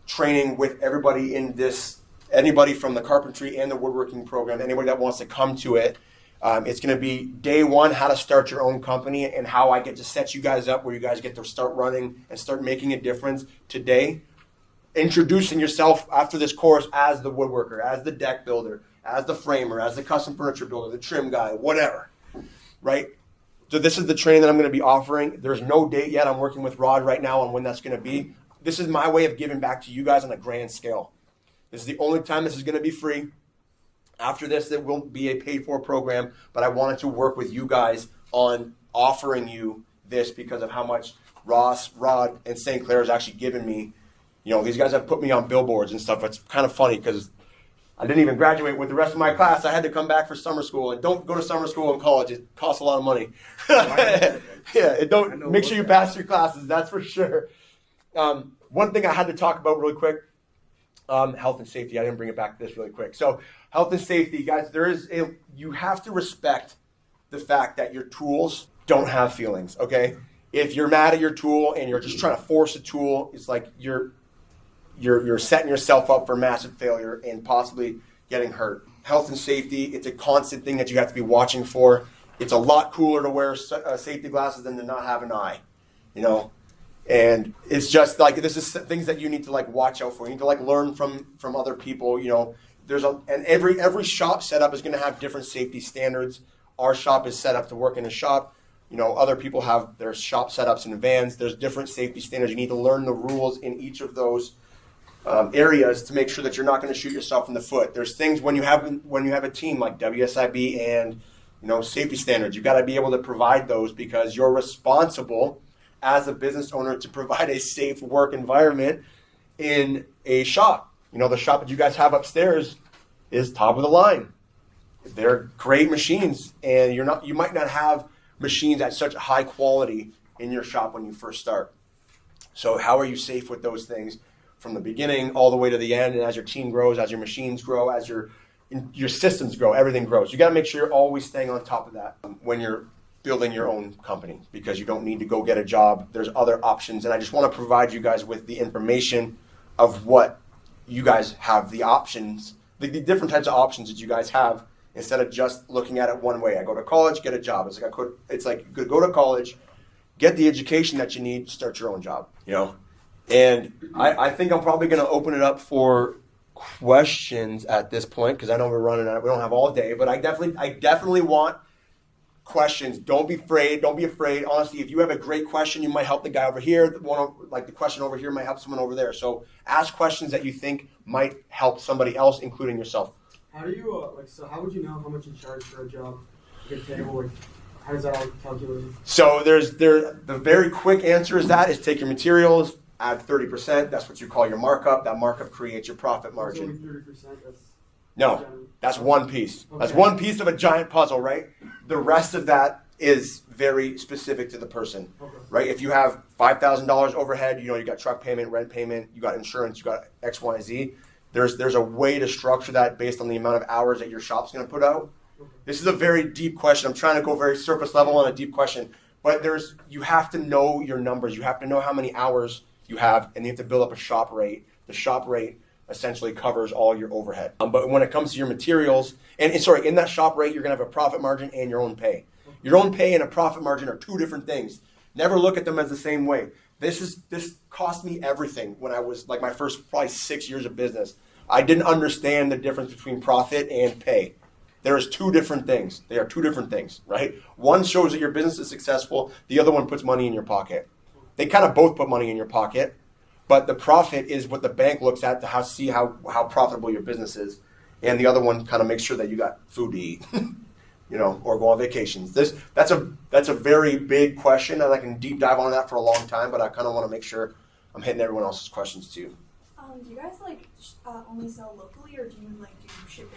training with everybody in this, anybody from the carpentry and the woodworking program, anybody that wants to come to it. It's going to be day one, how to start your own company, and how I get to set you guys up where you guys get to start running and start making a difference today. Introducing yourself after this course as the woodworker, as the deck builder, as the framer, as the custom furniture builder, the trim guy, whatever, right? So this is the training that I'm going to be offering. There's no date yet. I'm working with Rod right now on when that's going to be. This is my way of giving back to you guys on a grand scale. This is the only time this is going to be free. After this, it will be a paid-for program, but I wanted to work with you guys on offering you this because of how much Ross, Rod, and St. Clair has actually given me. These guys have put me on billboards and stuff. It's kind of funny because I didn't even graduate with the rest of my class. I had to come back for summer school, and don't go to summer school in college. It costs a lot of money. Make sure you pass your classes. That's for sure. One thing I had to talk about really quick, health and safety. I didn't bring it back to this really quick. So health and safety, guys, you have to respect the fact that your tools don't have feelings, okay? If you're mad at your tool and you're just trying to force a tool, it's like you're you're setting yourself up for massive failure and possibly getting hurt. Health and safety, it's a constant thing that you have to be watching for. It's a lot cooler to wear safety glasses than to not have an eye, you know. And it's just like, this is things that you need to like watch out for. You need to like learn from other people, you know. And every shop setup is going to have different safety standards. Our shop is set up to work in a shop. You know, other people have their shop setups in vans. There's different safety standards. You need to learn the rules in each of those areas to make sure that you're not going to shoot yourself in the foot. There's things when you have a team like WSIB and, you know, safety standards. You've got to be able to provide those because you're responsible as a business owner to provide a safe work environment in a shop. You know, the shop that you guys have upstairs is top of the line. They're great machines, and you might not have machines at such high quality in your shop when you first start. So how are you safe with those things from the beginning all the way to the end? And as your team grows, as your machines grow, as your systems grow, everything grows. You got to make sure you're always staying on top of that when you're building your own company, because you don't need to go get a job. There's other options, and I just want to provide you guys with the information of what you guys have, the options, the different types of options that you guys have, instead of just looking at it one way. I go to college, get a job. It's like you could go to college, get the education that you need, start your own job, you know. And I think I'm probably going to open it up for questions at this point, because I know we're running out. We don't have all day, but I definitely want questions. Don't be afraid. Honestly, if you have a great question, you might help the guy over here. The question over here might help someone over there. So ask questions that you think might help somebody else, including yourself.
How do you how would you know how much you charge for a job? Like a table, like how does that all calculated? So
the very quick answer is take your materials, add 30%. That's what you call your markup. That markup creates your profit margin.
That's only 30%.
No, that's one piece. Okay. That's one piece of a giant puzzle, right? The rest of that is very specific to the person, right? If you have $5,000 overhead, you know, you got truck payment, rent payment, you got insurance, you got X, Y, Z. There's a way to structure that based on the amount of hours that your shop's going to put out. This is a very deep question. I'm trying to go very surface level on a deep question, but you have to know your numbers. You have to know how many hours you have, and you have to build up a shop rate. The shop rate essentially covers all your overhead. But when it comes to your materials, in that shop rate, you're going to have a profit margin and your own pay. Your own pay and a profit margin are two different things. Never look at them as the same way. This cost me everything when I was like my first probably 6 years of business. I didn't understand the difference between profit and pay. There's two different things. They are two different things, right? One shows that your business is successful. The other one puts money in your pocket. They kind of both put money in your pocket. But the profit is what the bank looks at to see how profitable your business is. And the other one kind of makes sure that you got food to eat, you know, or go on vacations. That's a very big question, and I can deep dive on that for a long time, but I kind of want to make sure I'm hitting everyone else's questions too.
Do you guys only sell locally, or do you do shipping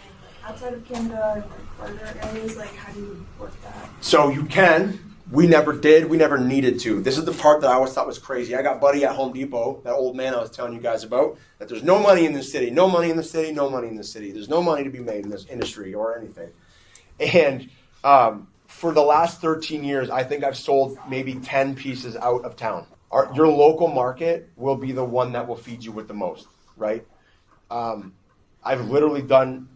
outside of Canada and further areas? How do you work that? So
you can. We never did. We never needed to. This is the part that I always thought was crazy. I got Buddy at Home Depot, that old man I was telling you guys about, that there's no money in this city, no money in the city, no money in the city. There's no money to be made in this industry or anything. And for the last 13 years, I think I've sold maybe 10 pieces out of town. Your local market will be the one that will feed you with the most, right? I've literally done,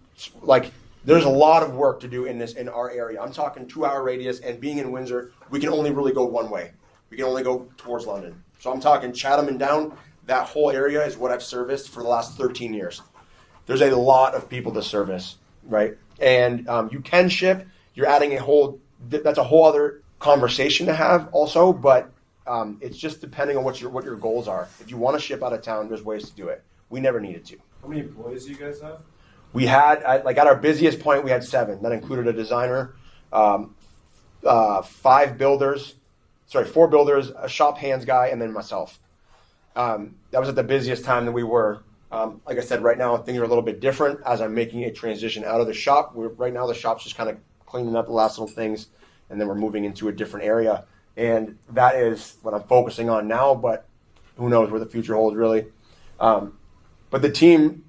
there's a lot of work to do in our area. I'm talking 2-hour radius, and being in Windsor, we can only really go one way. We can only go towards London. So I'm talking Chatham and down. That whole area is what I've serviced for the last 13 years. There's a lot of people to service, right? And you can ship. You're adding that's a whole other conversation to have also, but it's just depending on what your goals are. If you want to ship out of town, there's ways to do it. We never needed to.
How many employees do you guys have?
We had, at our busiest point, we had 7. That included a designer, 4 builders, a shop hands guy, and then myself. That was at the busiest time that we were. Like I said, right now things are a little bit different as I'm making a transition out of the shop. Right now the shop's just kind of cleaning up the last little things, and then we're moving into a different area. And that is what I'm focusing on now, but who knows where the future holds, really. But the team,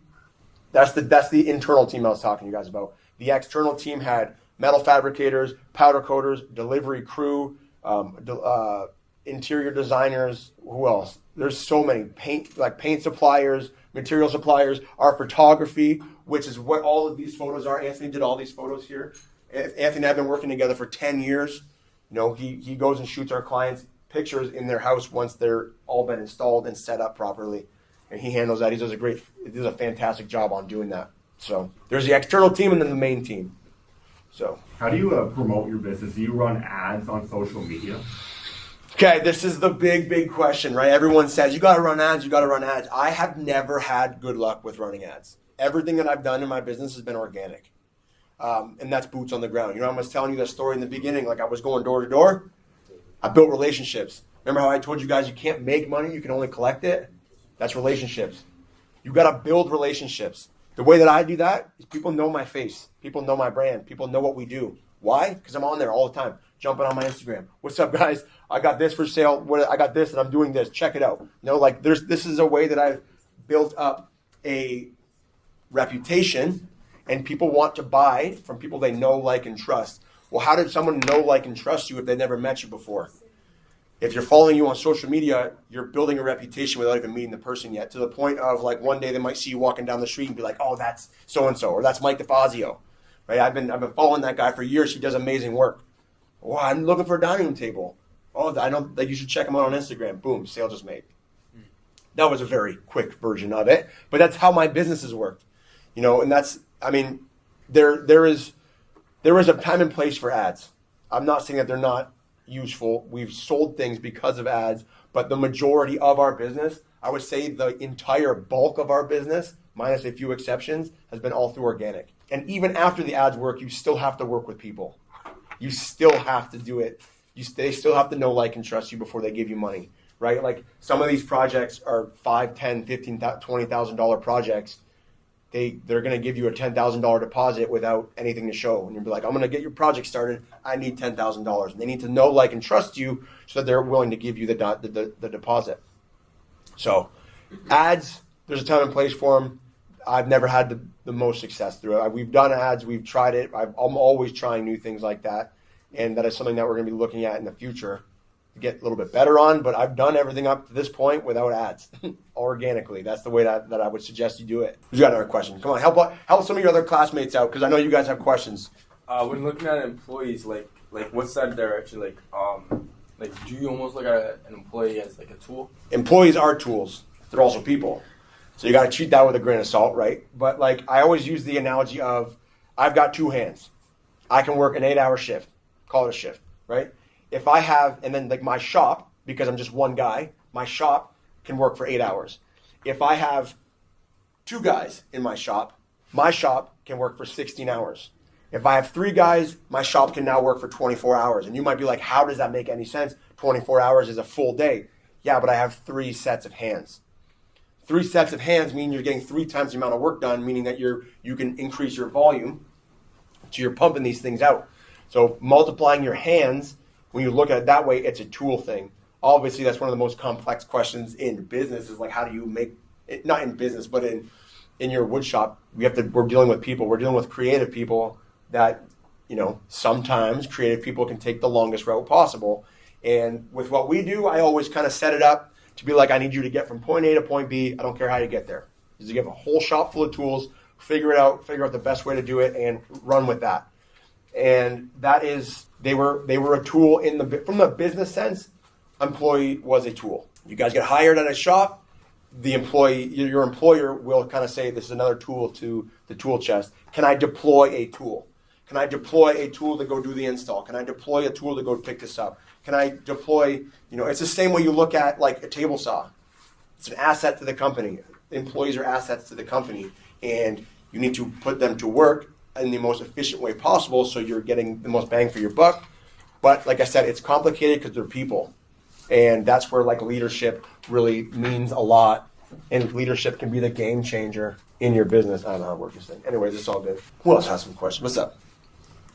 that's the internal team I was talking to you guys about. The external team had metal fabricators, powder coaters, delivery crew, interior designers. Who else? There's so many paint suppliers, material suppliers, our photography, which is what all of these photos are. Anthony did all these photos here. Anthony and I have been working together for 10 years. You know, he goes and shoots our clients' pictures in their house once they're all been installed and set up properly. And he handles that. He does a fantastic job on doing that. So there's the external team and then the main team. So
how do you promote your business? Do you run ads on social media?
Okay, this is the big question, right? Everyone says, you gotta run ads, you gotta run ads. I have never had good luck with running ads. Everything that I've done in my business has been organic. And that's boots on the ground. You know, I was telling you that story in the beginning, like I was going door to door. I built relationships. Remember how I told you guys you can't make money, you can only collect it? That's relationships. You gotta build relationships. The way that I do that is people know my face. People know my brand. People know what we do. Why? Because I'm on there all the time, jumping on my Instagram. What's up, guys? I got this for sale. I got this, and I'm doing this. Check it out. You know, like this is a way that I've built up a reputation, and people want to buy from people they know, like, and trust. Well, how did someone know, like, and trust you if they never met you before? If you're following you on social media, you're building a reputation without even meeting the person yet, to the point of, like, one day they might see you walking down the street and be like, oh, that's so-and-so, or that's Mike DiFazio. Right? I've been following that guy for years. He does amazing work. Well, I'm looking for a dining room table. Oh, I know that you should check him out on Instagram. Boom, sale just made. That was a very quick version of it, but that's how my businesses worked. You know, and that's, I mean, there is a time and place for ads. I'm not saying that they're not useful. We've sold things because of ads, but the majority of our business, I would say the entire bulk of our business, minus a few exceptions, has been all through organic. And even after the ads work, you still have to work with people. You still have to do it. They still have to know, like, and trust you before they give you money, right? Like, some of these projects are $5, $10, $15, $20,000 projects. They're going to give you a $10,000 deposit without anything to show. And you'll be like, I'm going to get your project started. I need $10,000. And they need to know, like, and trust you so that they're willing to give you the deposit. So ads, there's a time and place for them. I've never had the most success through it. We've done ads. We've tried it. I'm always trying new things like that. And that is something that we're going to be looking at in the future to get a little bit better on. But I've done everything up to this point without ads, organically. That's the way that I would suggest you do it. Who's got another question? Come on, help some of your other classmates out, because I know you guys have questions.
When looking at employees, like what's that direction? Like do you almost look at an employee as like a tool?
Employees are tools. They're also people. So you got to treat that with a grain of salt, right? But, like, I always use the analogy of, I've got two hands. I can work an 8-hour shift. Call it a shift, right? If I have, and then, like, my shop, because I'm just one guy, my shop can work for 8 hours. If I have two guys in my shop can work for 16 hours. If I have 3 guys, my shop can now work for 24 hours. And you might be like, how does that make any sense? 24 hours is a full day. Yeah, but I have 3 sets of hands. 3 sets of hands mean you're getting 3 times the amount of work done, meaning that you can increase your volume, so you're pumping these things out. So multiplying your hands, when you look at it that way, it's a tool thing. Obviously, that's one of the most complex questions in business, is like, how do you make it, not in business, but in your wood shop, we're dealing with people. We're dealing with creative people that, you know, sometimes creative people can take the longest route possible. And with what we do, I always kind of set it up to be like, I need you to get from point A to point B. I don't care how you get there. Is you have a whole shop full of tools, figure out the best way to do it, and run with that. And that is, they were a tool from the business sense. Employee was a tool. You guys get hired at a shop, your employer will kind of say, this is another tool to the tool chest. Can I deploy a tool? Can I deploy a tool to go do the install? Can I deploy a tool to go pick this up? Can I deploy, it's the same way you look at, like, a table saw. It's an asset to the company. Employees are assets to the company, and you need to put them to work in the most efficient way possible so you're getting the most bang for your buck. But like I said, it's complicated because they're people. And that's where, like, leadership really means a lot. And leadership can be the game changer in your business. I don't know how to work this thing. Anyways, it's all good. Who else has some questions? What's up?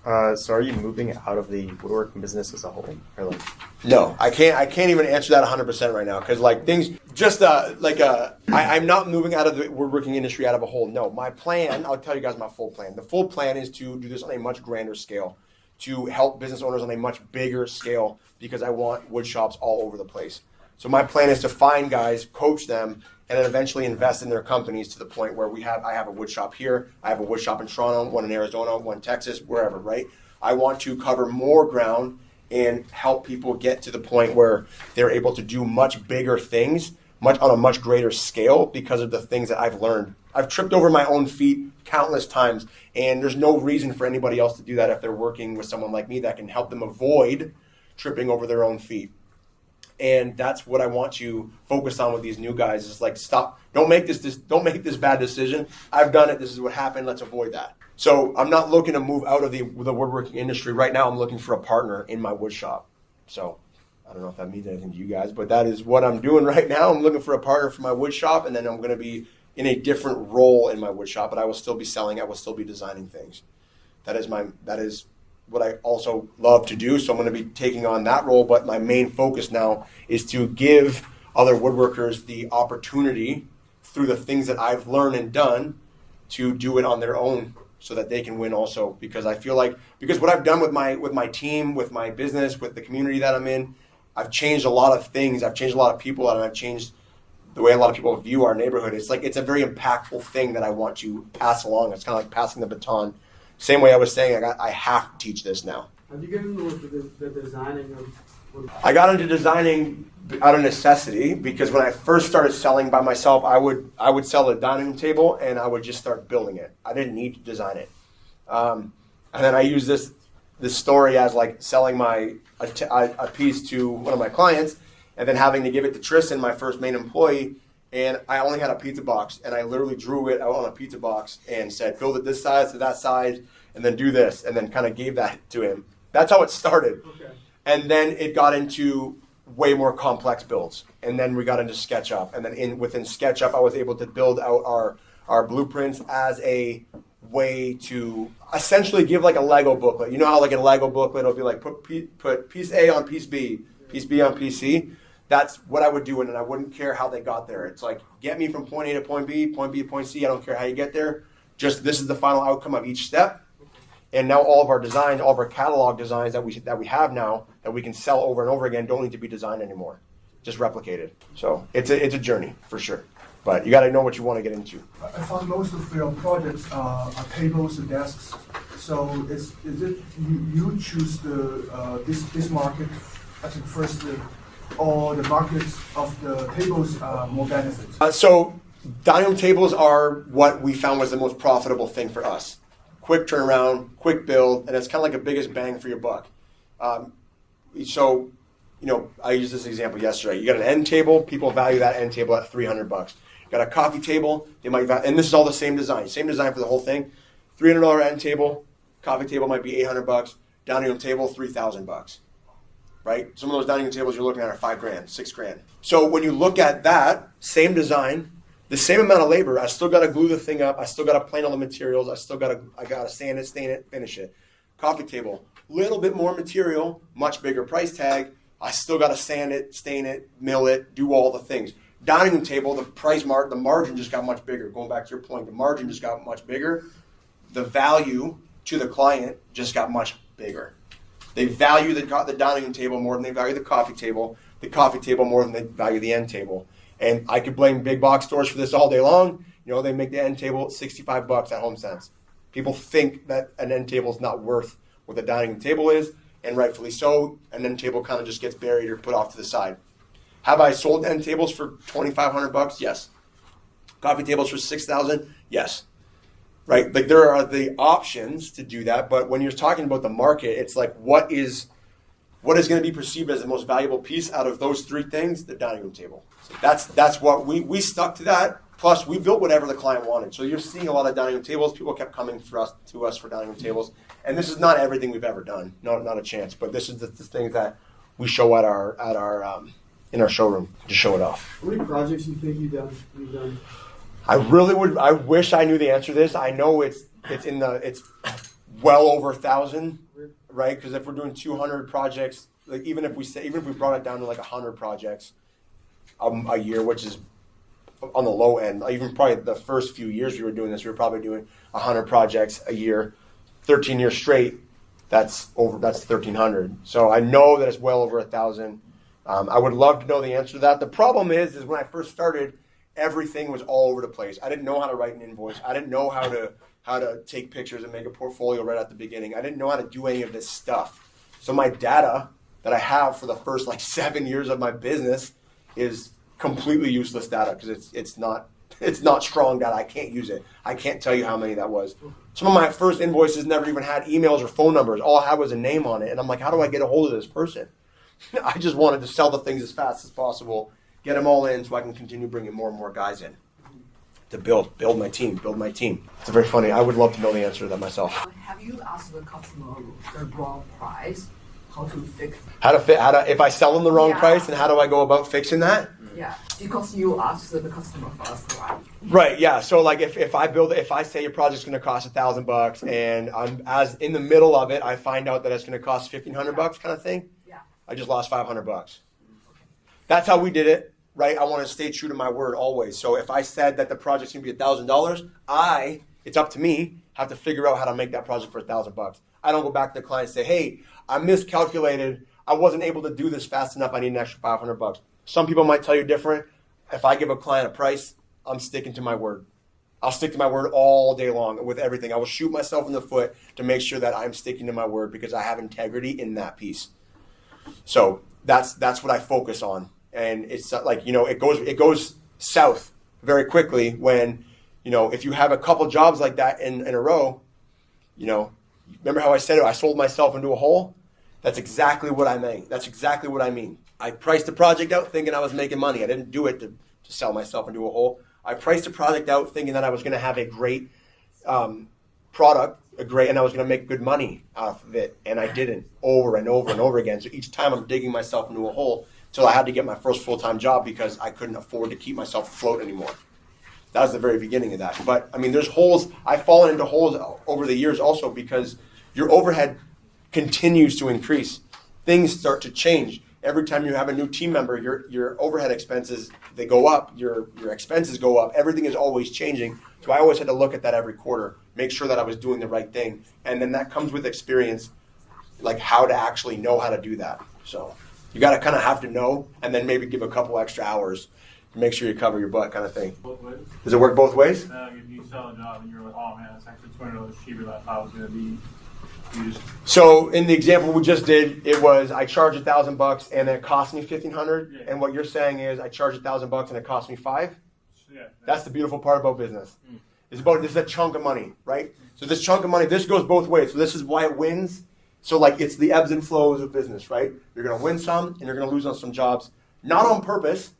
So are you moving out of the woodworking business as a whole? Or like...
No, I can't even answer that 100% right now, because, like, things just I'm not moving out of the woodworking industry out of a whole. No, my plan, I'll tell you guys my full plan. The full plan is to do this on a much grander scale, to help business owners on a much bigger scale, because I want wood shops all over the place. So my plan is to find guys, coach them, and then eventually invest in their companies to the point where I have a wood shop here, I have a wood shop in Toronto, one in Arizona, one in Texas, wherever, right? I want to cover more ground and help people get to the point where they're able to do much bigger things, on a much greater scale because of the things that I've learned. I've tripped over my own feet countless times, and there's no reason for anybody else to do that if they're working with someone like me that can help them avoid tripping over their own feet. And that's what I want to focus on with these new guys is like, stop, don't make this bad decision. I've done it, this is what happened, let's avoid that. So I'm not looking to move out of the woodworking industry. Right now I'm looking for a partner in my wood shop. So I don't know if that means anything to you guys, but that is what I'm doing right now. I'm looking for a partner for my wood shop, and then I'm going to be in a different role in my wood shop, but I will still be selling, I will still be designing things. That is what I also love to do, so I'm going to be taking on that role, but my main focus now is to give other woodworkers the opportunity through the things that I've learned and done to do it on their own so that they can win also, because I feel like, because what I've done with my team, with my business, with the community that I'm in, I've changed a lot of things, I've changed a lot of people, and I've changed the way a lot of people view our neighborhood. It's a very impactful thing that I want to pass along. It's kind of like passing the baton. Same way I was saying, I have to teach this now.
How do you get into the designing of?
I got into designing out of necessity because when I first started selling by myself, I would sell a dining room table and I would just start building it. I didn't need to design it. And then I use this story as like selling a piece to one of my clients, and then having to give it to Tristan, my first main employee, and I only had a pizza box, and I literally drew it out on a pizza box and said, build it this size to that size, and then do this, and then kind of gave that to him. That's how it started.
Okay.
And then it got into way more complex builds, and then we got into SketchUp, and then within SketchUp, I was able to build out our blueprints as a way to essentially give like a Lego booklet. You know how like a Lego booklet will be like put piece A on piece B, piece B on piece C. That's what I would do, and then I wouldn't care how they got there. It's like, get me from point A to point B to point C. I don't care how you get there. Just this is the final outcome of each step. And now all of our designs, all of our catalog designs that we have now that we can sell over and over again don't need to be designed anymore, just replicated. So it's a journey for sure, but you got to know what you want to get into.
I found most of your projects are tables and desks. So is it you choose this market as the first, or the markets of the tables are more benefits?
So dining room tables are what we found was the most profitable thing for us. Quick turnaround, quick build, and it's kind of like the biggest bang for your buck. So, I used this example yesterday. You got an end table, people value that end table at $300. You got a coffee table, they might value, and this is all the same design for the whole thing. $300 end table, coffee table might be $800, dining room table $3,000. Right? Some of those dining room tables you're looking at are $5,000, $6,000. So when you look at that same design, the same amount of labor, I still got to glue the thing up. I still got to plane all the materials. I got to sand it, stain it, finish it. Coffee table, little bit more material, much bigger price tag. I still got to sand it, stain it, mill it, do all the things. Dining room table, the margin just got much bigger. Going back to your point, the margin just got much bigger. The value to the client just got much bigger. They value the dining room table more than they value the coffee table more than they value the end table. And I could blame big box stores for this all day long. They make the end table $65 at HomeSense. People think that an end table is not worth what the dining room table is, and rightfully so. An end table kind of just gets buried or put off to the side. Have I sold end tables for $2,500? Yes. Coffee tables for $6,000? Yes. Right? Like there are the options to do that, but when you're talking about the market, it's like what is going to be perceived as the most valuable piece out of those three things? The dining room table. So that's what we stuck to that. Plus, we built whatever the client wanted. So you're seeing a lot of dining room tables. People kept coming to us for dining room tables, and this is not everything we've ever done. Not a chance. But this is the things that we show at our in our showroom to show it off.
How many projects you think you've done?
I really would. I wish I knew the answer to this. I know it's well over 1,000, right? Because if we're doing 200 projects, like even if we brought it down to like 100 projects a year, which is on the low end. Even probably the first few years we were doing this, we were probably doing 100 projects a year, 13 years straight. That's 1,300. So I know that it's well over 1,000. I would love to know the answer to that. The problem is when I first started, everything was all over the place. I didn't know how to write an invoice. I didn't know how to take pictures and make a portfolio right at the beginning. I didn't know how to do any of this stuff. So my data that I have for the first like 7 years of my business is completely useless data because it's not strong data. I can't use it. I can't tell you how many that was. Some of my first invoices never even had emails or phone numbers. All I had was a name on it. And I'm like, how do I get a hold of this person? I just wanted to sell the things as fast as possible, get them all in so I can continue bringing more and more guys in to build my team. It's very funny. I would love to know the answer to that myself.
Have you asked the customer the wrong price? How to fix?
If I sell them the wrong
Yeah.
price, then how do I go about fixing that?
Yeah, because you asked the customer first, right?
Right, yeah. So like if I say your project's gonna cost $1,000 and I'm as in the middle of it, I find out that it's gonna cost $1,500 kind of thing.
Yeah.
I just lost $500. That's how we did it, right? I want to stay true to my word always. So if I said that the project's gonna be $1,000, it's up to me, have to figure out how to make that project for $1,000. I don't go back to the client and say, hey, I miscalculated. I wasn't able to do this fast enough. I need an extra $500. Some people might tell you different. If I give a client a price, I'm sticking to my word. I'll stick to my word all day long with everything. I will shoot myself in the foot to make sure that I'm sticking to my word because I have integrity in that piece. So that's what I focus on. And it's like, it goes south very quickly when, if you have a couple jobs like that in a row, remember how I said it? I sold myself into a hole. That's exactly what I mean. I priced the project out thinking I was making money. I didn't do it to sell myself into a hole. I priced the project out thinking that I was going to have a great product, and I was going to make good money off of it, and I didn't, over and over and over again. So each time I'm digging myself into a hole until I had to get my first full-time job because I couldn't afford to keep myself afloat anymore. That was the very beginning of that. But, I mean, there's holes. I've fallen into holes over the years also because your overhead continues to increase. Things start to change. Every time you have a new team member, your overhead expenses, they go up. Your expenses go up. Everything is always changing. So I always had to look at that every quarter, make sure that I was doing the right thing. And then that comes with experience, like how to actually know how to do that. So you got to kind of have to know and then maybe give a couple extra hours to make sure you cover your butt kind of thing.
Both ways.
Does it work both ways?
If you sell a job and you're like, oh man, it's actually $20 cheaper than I thought it was going to be. You just
So in the example we just did, it was I charge $1,000 and it cost me $1,500.
Yeah.
And what you're saying is I charge $1,000 and it cost me $5.
yeah.
That's the beautiful part about business. This is a chunk of money, right? So this chunk of money, this goes both ways. So this is why it wins. So like it's the ebbs and flows of business, right? You're going to win some and you're going to lose on some jobs, not on purpose,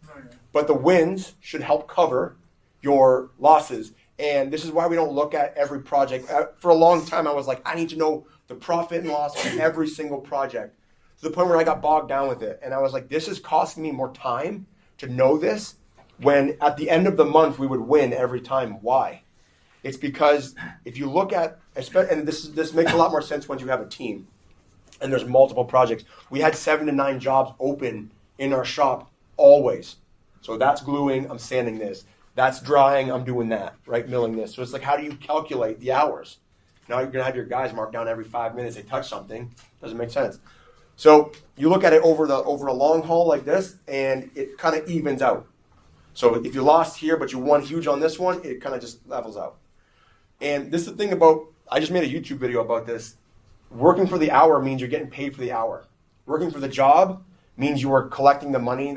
but the wins should help cover your losses. And this is why we don't look at every project. For a long time, I was like, I need to know the profit and loss of every single project to the point where I got bogged down with it. And I was like, this is costing me more time to know this when at the end of the month we would win every time. Why? It's because if you look at, and this makes a lot more sense once you have a team and there's multiple projects. We had 7 to 9 jobs open in our shop always. So that's gluing, I'm sanding this. That's drying, I'm doing that, right? Milling this. So it's like, how do you calculate the hours? Now you're going to have your guys mark down every 5 minutes they touch something. Doesn't make sense. So you look at it over a long haul like this, and it kind of evens out. So if you lost here, but you won huge on this one, it kind of just levels out. And this is the thing about, I just made a YouTube video about this. Working for the hour means you're getting paid for the hour. Working for the job means you are collecting the money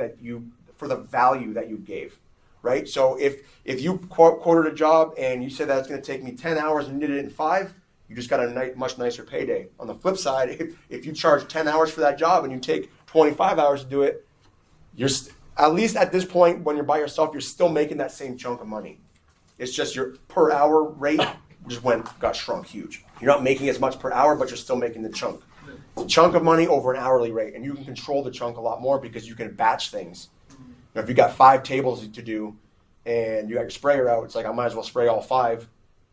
for the value that you gave. Right? So if you quoted a job and you said that it's going to take me 10 hours and you did it in 5, you just got a much nicer payday. On the flip side, if you charge 10 hours for that job and you take 25 hours to do it, you're at least at this point when you're by yourself, you're still making that same chunk of money. It's just your per hour rate got shrunk huge. You're not making as much per hour, but you're still making the chunk. It's a chunk of money over an hourly rate, and you can control the chunk a lot more because you can batch things. Now, if you got 5 tables to do and you got your sprayer out, it's like I might as well spray all 5.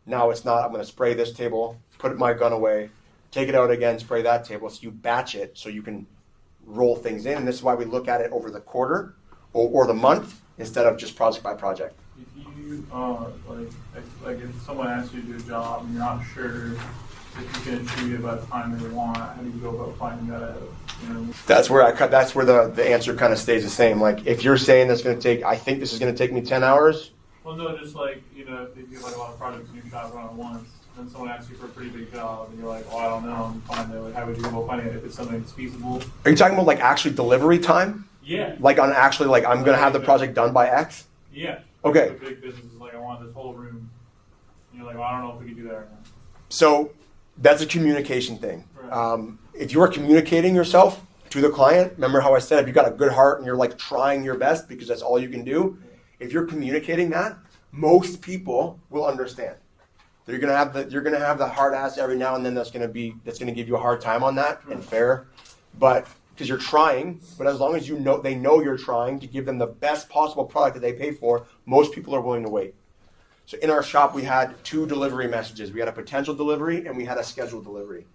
Now it's not. I'm going to spray this table, put my gun away, take it out again, spray that table. So you batch it so you can roll things in. And this is why we look at it over the quarter or the month instead of just project by project.
If you like if someone asks you to do a job and you're not sure if you can achieve it by the time they want, how do you go about finding that out? You know,
That's where that's where the answer kind of stays the same. Like if you're saying that's going to take, I think this is going to take me 10 hours.
well, no, just like, you know, if you have like a lot of projects and you shop run at once, and someone asks you for a pretty big job, and you're like, well, I don't know, I'm finding it. Like, how would you go finding it if it's something that's feasible?
Are you talking about like actually delivery time?
Yeah.
Like on actually like I'm going to have the project done by X?
Yeah.
Okay.
The big business is like, I want this whole room. And you're like, well, I don't know if we could do that right now.
So that's a communication thing.
Right.
If you are communicating yourself to the client, remember how I said if you got a good heart and you're like trying your best because that's all you can do, if you're communicating that, most people will understand. You're gonna have the hard ass every now and then that's gonna give you a hard time on that and fair, but because you're trying. But as long as they know you're trying to give them the best possible product that they pay for, most people are willing to wait. So in our shop we had 2 delivery messages. We had a potential delivery and we had a scheduled delivery.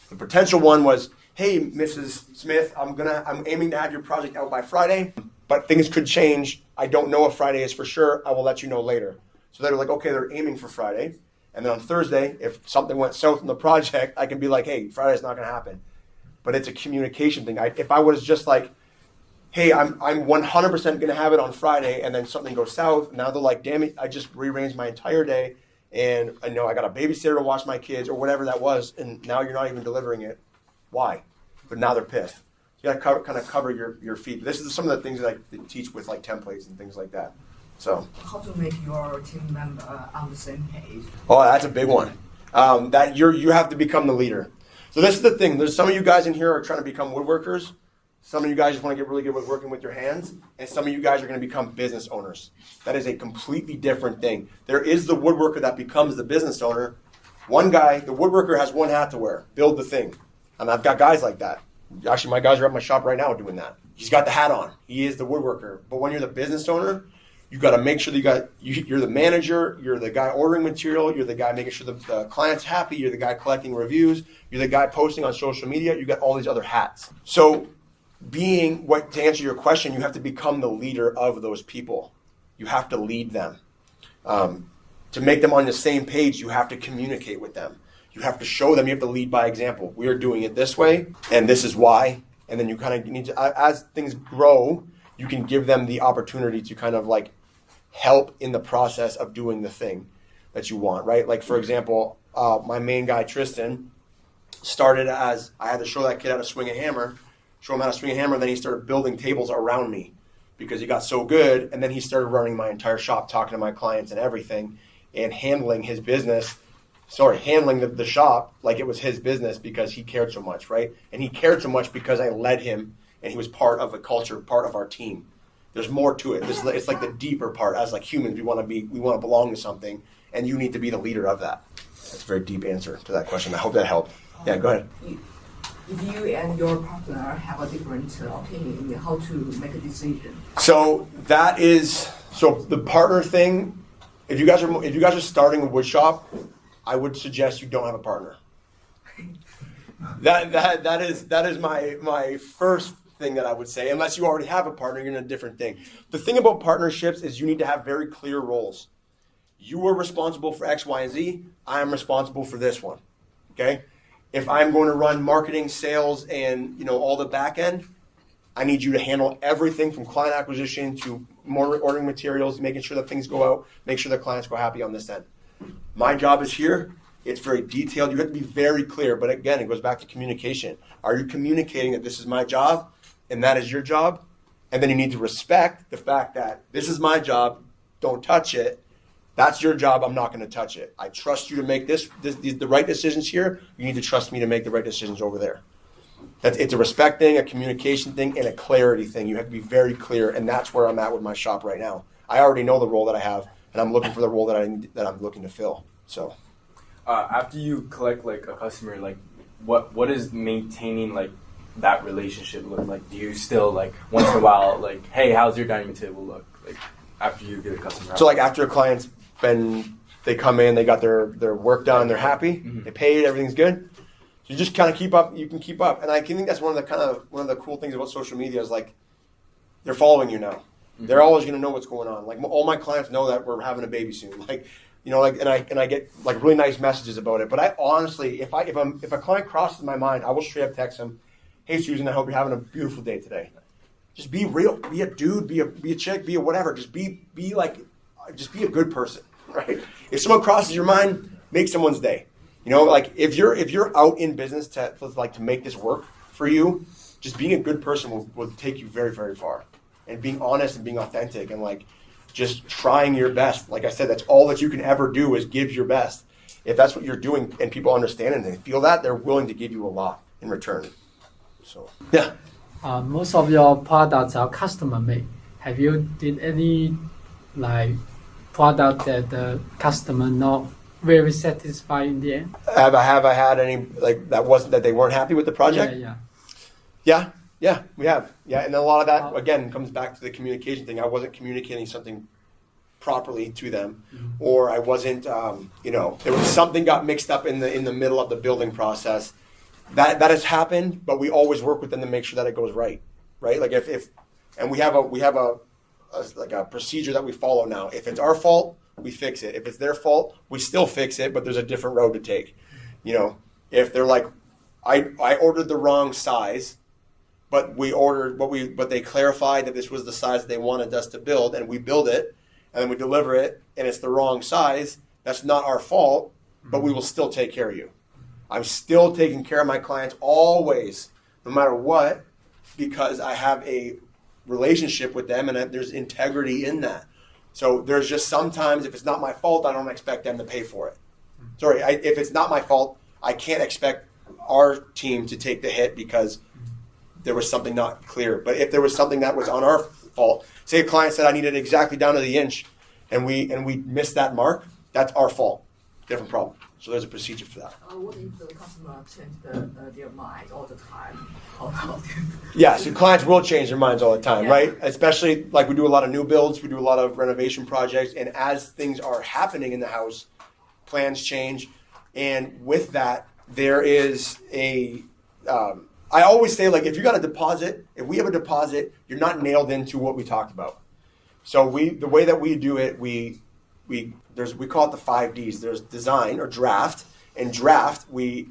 The potential one was, hey, Mrs. Smith, I'm aiming to have your project out by Friday, but things could change. I don't know if Friday is for sure. I will let you know later. So they're like, okay, they're aiming for Friday. And then on Thursday, if something went south in the project, I can be like, hey, Friday's not going to happen. But it's a communication thing. If I was just like, hey, I'm 100% going to have it on Friday, and then something goes south, now they're like, damn it, I just rearranged my entire day, and I know I got a babysitter to watch my kids, or whatever that was, and now you're not even delivering it. Why? But now they're pissed. You got to kind of cover your feet. This is some of the things that I teach with like templates and things like that. So
How to make your team member on the same page?
oh, that's a big one. That you have to become the leader. So this is the thing. There's some of you guys in here are trying to become woodworkers. Some of you guys just want to get really good with working with your hands, and some of you guys are going to become business owners. That is a completely different thing. There is the woodworker that becomes the business owner. One guy, the woodworker, has one hat to wear: build the thing. And I've got guys like that. Actually, my guys are at my shop right now doing that. He's got the hat on. He is the woodworker. But when you're the business owner, you got to make sure that you're the manager, you're the guy ordering material, you're the guy making sure the client's happy, you're the guy collecting reviews, you're the guy posting on social media, you got all these other hats. So to answer your question, you have to become the leader of those people. You have to lead them. To make them on the same page, you have to communicate with them. You have to show them, you have to lead by example. We are doing it this way, and this is why. And then you kind of need to, as things grow, you can give them the opportunity to kind of like help in the process of doing the thing that you want, right? Like, for example, my main guy, Tristan, started as, I had to show that kid how to swing a hammer, then he started building tables around me because he got so good, and then he started running my entire shop, talking to my clients and everything, and handling his business, handling the shop like it was his business because he cared so much, right? And he cared so much because I led him, and he was part of a culture, part of our team. There's more to it. It's like the deeper part. As like humans, we want to belong to something, and you need to be the leader of that. That's a very deep answer to that question. I hope that helped. Yeah, go ahead.
If you and your partner have a different opinion, how to make a decision?
So the partner thing. If you guys are starting a wood shop, I would suggest you don't have a partner. That is my first thing that I would say. Unless you already have a partner, you're in a different thing. The thing about partnerships is you need to have very clear roles. You are responsible for X, Y, and Z. I am responsible for this one. Okay? If I'm going to run marketing, sales, and all the back end, I need you to handle everything from client acquisition to more ordering materials, making sure that things go out, make sure the clients go happy on this end. My job is here. It's very detailed. You have to be very clear. But again, it goes back to communication. Are you communicating that this is my job and that is your job? And then you need to respect the fact that this is my job. Don't touch it. That's your job. I'm not going to touch it. I trust you to make the right decisions here. You need to trust me to make the right decisions over there. It's a respect thing, a communication thing, and a clarity thing. You have to be very clear, and that's where I'm at with my shop right now. I already know the role that I have, and I'm looking for the role that I'm looking to fill. So,
after you collect like a customer, like what is maintaining like that relationship look like? Do you still like once in a while like, hey, how's your dining table look? Like after you get a customer.
So like after a client's they come in, they got their work done, they're happy, They paid, everything's good. So you just kind of keep up. You can keep up, and I think that's one of the cool things about social media is like they're following you now. They're always going to know what's going on. Like all my clients know that we're having a baby soon. Like and I get like really nice messages about it. But I honestly, if a client crosses my mind, I will straight up text them, hey Susan, I hope you're having a beautiful day today. Just be real, be a dude, be a chick, be a whatever. Just be a good person, right? If someone crosses your mind, make someone's day. You know, like if you're out in business to make this work for you, just being a good person will take you very, very far. And being honest and being authentic and like just trying your best. Like I said, that's all that you can ever do is give your best. If that's what you're doing and people understand and they feel that, they're willing to give you a lot in return. So yeah.
Most of your products are customer made. Have you did any like product that the customer not very satisfied in the end?
Have I had any like that they weren't happy with the project? Yeah, we have. Yeah, and a lot of that again comes back to the communication thing. I wasn't communicating something properly to them, or I wasn't. There was something got mixed up in the middle of the building process. That has happened, but we always work with them to make sure that it goes right. Like if we have a procedure that we follow now. If it's our fault, we fix it. If it's their fault, we still fix it, but there's a different road to take. You know, if they're like, I ordered the wrong size. But they clarified that this was the size that they wanted us to build, and we build it, and then we deliver it, and it's the wrong size. That's not our fault, but we will still take care of you. I'm still taking care of my clients always, no matter what, because I have a relationship with them, and there's integrity in that. So there's just sometimes, if it's not my fault, I don't expect them to pay for it. Sorry, if it's not my fault, I can't expect our team to take the hit because there was something not clear. But if there was something that was on our fault, say a client said I need it exactly down to the inch, and we missed that mark, that's our fault. Different problem. So there's a procedure for that.
What if the customer change their mind all the time?
Yeah, so clients will change their minds all the time,
Yeah.
right? Especially like we do a lot of new builds, we do a lot of renovation projects, and as things are happening in the house, plans change, and with that, there is I always say, like, if you got a deposit, if we have a deposit, you're not nailed into what we talked about. So the way that we do it, we call it the 5 Ds. There's design or draft. In draft, we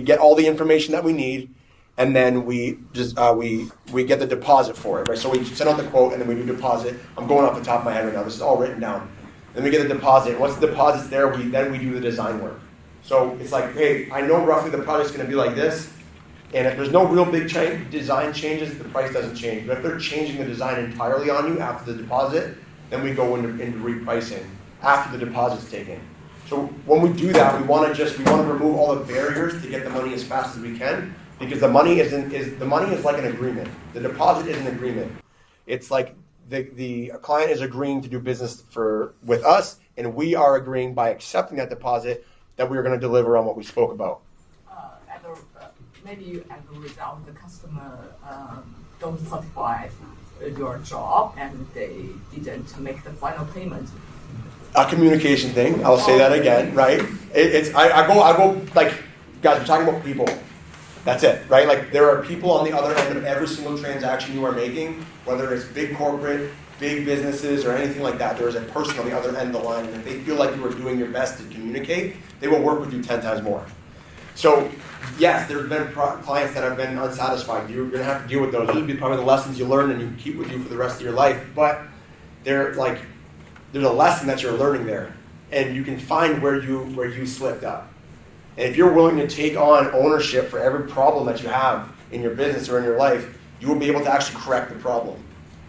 get all the information that we need, and then we get the deposit for it, right? So we send out the quote, and then we do deposit. I'm going off the top of my head right now. This is all written down. Then we get the deposit. Once the deposit's there, then we do the design work. So it's like, hey, I know roughly the project's going to be like this. And if there's no real big design changes, the price doesn't change. But if they're changing the design entirely on you after the deposit, then we go into repricing after the deposit's taken. So when we do that, we want to remove all the barriers to get the money as fast as we can, because the money is like an agreement. The deposit is an agreement. It's like the client is agreeing to do business with us, and we are agreeing by accepting that deposit that we are going to deliver on what we spoke about.
Maybe as a result, the customer don't satisfy your job and they didn't make the final payment.
A communication thing. I'll say that again, right? I go like, guys, we're talking about people. That's it, right? Like there are people on the other end of every single transaction you are making, whether it's big corporate, big businesses, or anything like that. There is a person on the other end of the line, and if they feel like you are doing your best to communicate, they will work with you 10 times more. So, yes, there have been clients that have been unsatisfied. You're going to have to deal with those. Those will be probably the lessons you learn and you keep with you for the rest of your life. But there's a lesson that you're learning there, and you can find where you slipped up. And if you're willing to take on ownership for every problem that you have in your business or in your life, you will be able to actually correct the problem.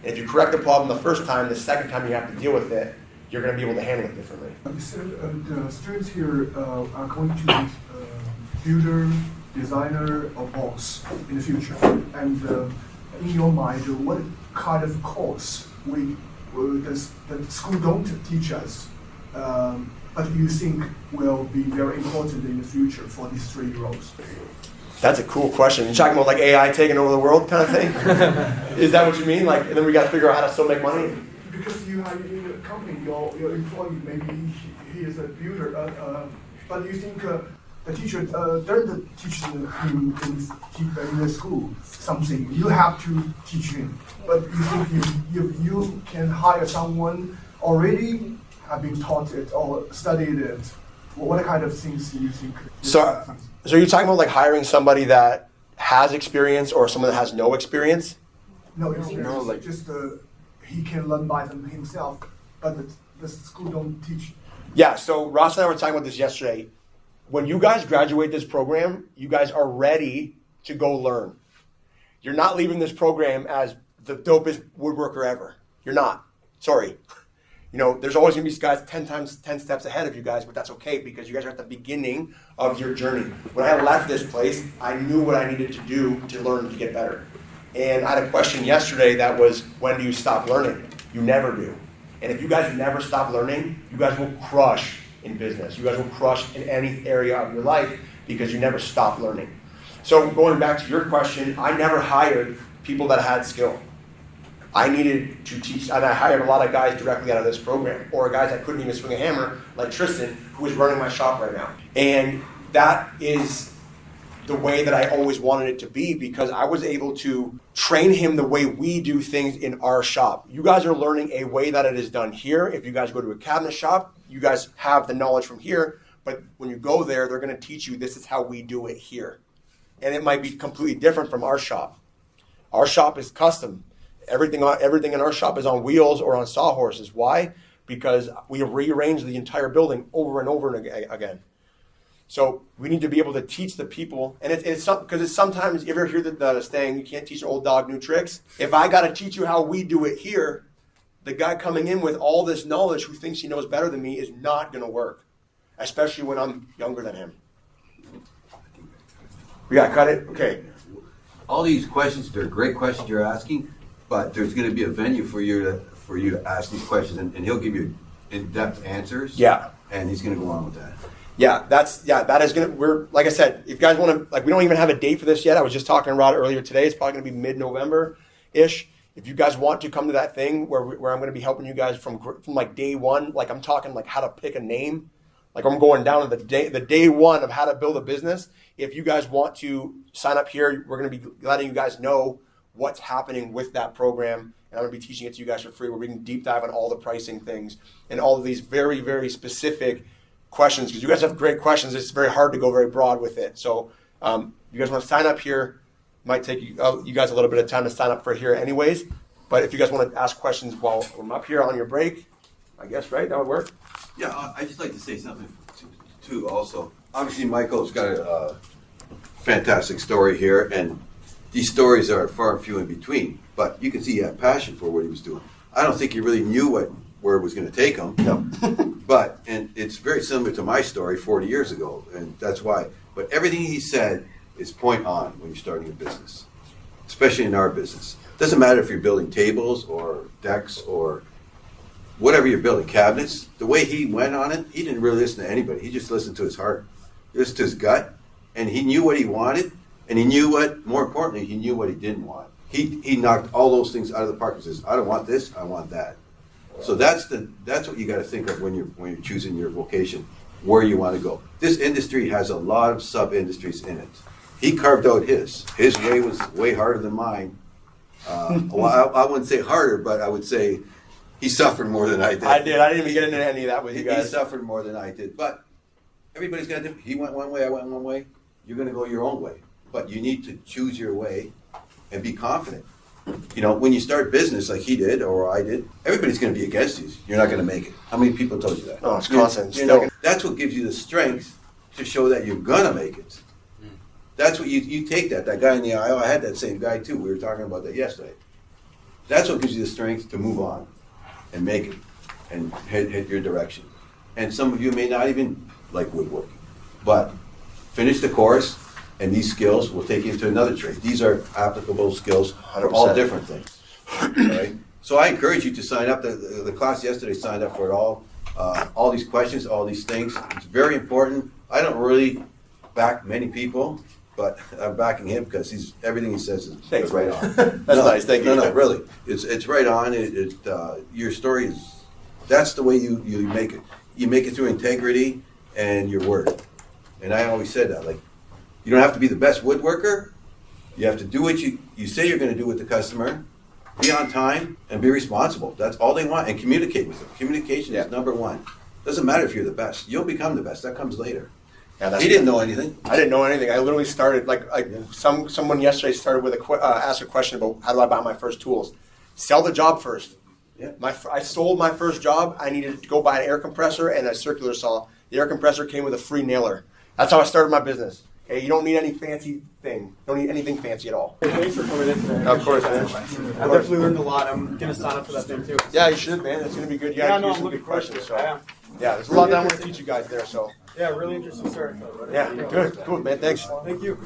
And if you correct the problem the first time, the second time you have to deal with it, you're going to be able to handle it differently.
You said the students here are going to be builder, designer, or boss in the future. And in your mind, what kind of course does the school don't teach us, but you think will be very important in the future for these 3 roles?
That's a cool question. You're talking about like AI taking over the world kind of thing? Is that what you mean? Like, and then we got to figure out how to still make money?
Because you have in your company, your employee, maybe he is a builder, but you think the teacher doesn't teach him in the school something. You have to teach him. But you think if you can hire someone already have been taught it or studied it, what kind of things do you think?
So you're talking about like hiring somebody that has experience or someone that has no experience?
No experience,
No, like-
just he can learn by them himself, but the school don't teach.
Yeah, so Ross and I were talking about this yesterday. When you guys graduate this program, you guys are ready to go learn. You're not leaving this program as the dopest woodworker ever. You're not. Sorry. You know, there's always going to be guys 10 steps ahead of you guys, but that's okay because you guys are at the beginning of your journey. When I left this place, I knew what I needed to do to learn to get better. And I had a question yesterday that was, when do you stop learning? You never do. And if you guys never stop learning, you guys will crush in business. You guys will crush in any area of your life because you never stop learning. So going back to your question, I never hired people that had skill. I needed to teach, and I hired a lot of guys directly out of this program, or guys that couldn't even swing a hammer, like Tristan, who is running my shop right now. And that is the way that I always wanted it to be because I was able to train him the way we do things in our shop. You guys are learning a way that it is done here. If you guys go to a cabinet shop, you guys have the knowledge from here, but when you go there, they're going to teach you this is how we do it here. And it might be completely different from our shop. Our shop is custom. Everything in our shop is on wheels or on sawhorses. Why? Because we rearrange the entire building over and over again. So we need to be able to teach the people, and it's sometimes, you ever hear the saying, you can't teach an old dog new tricks? If I got to teach you how we do it here, the guy coming in with all this knowledge who thinks he knows better than me is not going to work, especially when I'm younger than him. We got to cut it? Okay.
All these questions, they're great questions you're asking, but there's going to be a venue for you to ask these questions, and he'll give you in-depth answers.
Yeah.
And he's going to go on with that.
Yeah, that is gonna. We're, like I said, if you guys want to, like, we don't even have a date for this yet. I was just talking to Rod earlier today. It's probably gonna be mid-November ish. If you guys want to come to that thing where I'm gonna be helping you guys from like day one, like I'm talking like how to pick a name, like I'm going down to the day one of how to build a business. If you guys want to sign up here, we're gonna be letting you guys know what's happening with that program, and I'm gonna be teaching it to you guys for free, where we can deep dive on all the pricing things and all of these very, very specific questions, because you guys have great questions. It's very hard to go very broad with it. So you guys want to sign up here, might take you guys a little bit of time to sign up for here anyways, but if you guys want to ask questions while I'm up here on your break, I guess, right, that would work.
Yeah, I'd just like to say something too also. Obviously Michael's got a fantastic story here, and these stories are far and few in between, but you can see he had passion for what he was doing. I don't think he really knew where it was going to take him.
No.
But, and it's very similar to my story 40 years ago, and that's why. But everything he said is point on when you're starting a business, especially in our business. Doesn't matter if you're building tables or decks or whatever you're building, cabinets. The way he went on it, he didn't really listen to anybody. He just listened to his heart, listened to his gut, and he knew what he wanted, and he knew more importantly, he knew what he didn't want. He knocked all those things out of the park and says, I don't want this, I want that. So that's what you got to think of when you're choosing your vocation, where you want to go. This industry has a lot of sub-industries in it. He carved out his. His way was way harder than mine. Well, I wouldn't say harder, but I would say he suffered more than I did.
I didn't even get into any of that with you guys.
He suffered more than I did. But everybody's got to. He went one way, I went one way. You're going to go your own way. But you need to choose your way and be confident. You know, when you start business like he did or I did, everybody's going to be against you. You're not going to make it. How many people told you that?
Oh, it's constant.
That's what gives you the strength to show that you're going to make it. That's what you take that guy in the aisle. I had that same guy too. We were talking about that yesterday. That's what gives you the strength to move on and make it and hit your direction. And some of you may not even like woodworking, but finish the course. And these skills will take you into another trade. These are applicable skills for all different things. Right? So I encourage you to sign up. The class yesterday signed up for it all. All these questions, all these things. It's very important. I don't really back many people, but I'm backing him because everything he says is right on.
That's nice. Thank you.
No, really. It's right on. Your story is, that's the way you make it. You make it through integrity and your word. And I always said that, like, you don't have to be the best woodworker. You have to do what you say you're going to do with the customer, be on time, and be responsible. That's all they want, and communicate with them. Communication is number one. Doesn't matter if you're the best. You'll become the best. That comes later.
Yeah, that's
He didn't know anything.
I didn't know anything. I literally started someone yesterday started with asked a question about how do I buy my first tools. Sell the job first.
Yeah.
I sold my first job. I needed to go buy an air compressor and a circular saw. The air compressor came with a free nailer. That's how I started my business. Okay, you don't need any fancy thing. Don't need anything fancy at all.
Hey, thanks for coming in today.
Of course, man.
I definitely learned a lot. I'm gonna sign up for that thing too.
Yeah, you should, man. It's gonna be good. You gotta do some good questions. So
Yeah.
yeah, there's a lot that I want to teach you guys there. So
Yeah, really interesting story.
yeah, good, cool, man. Thanks.
Thank you.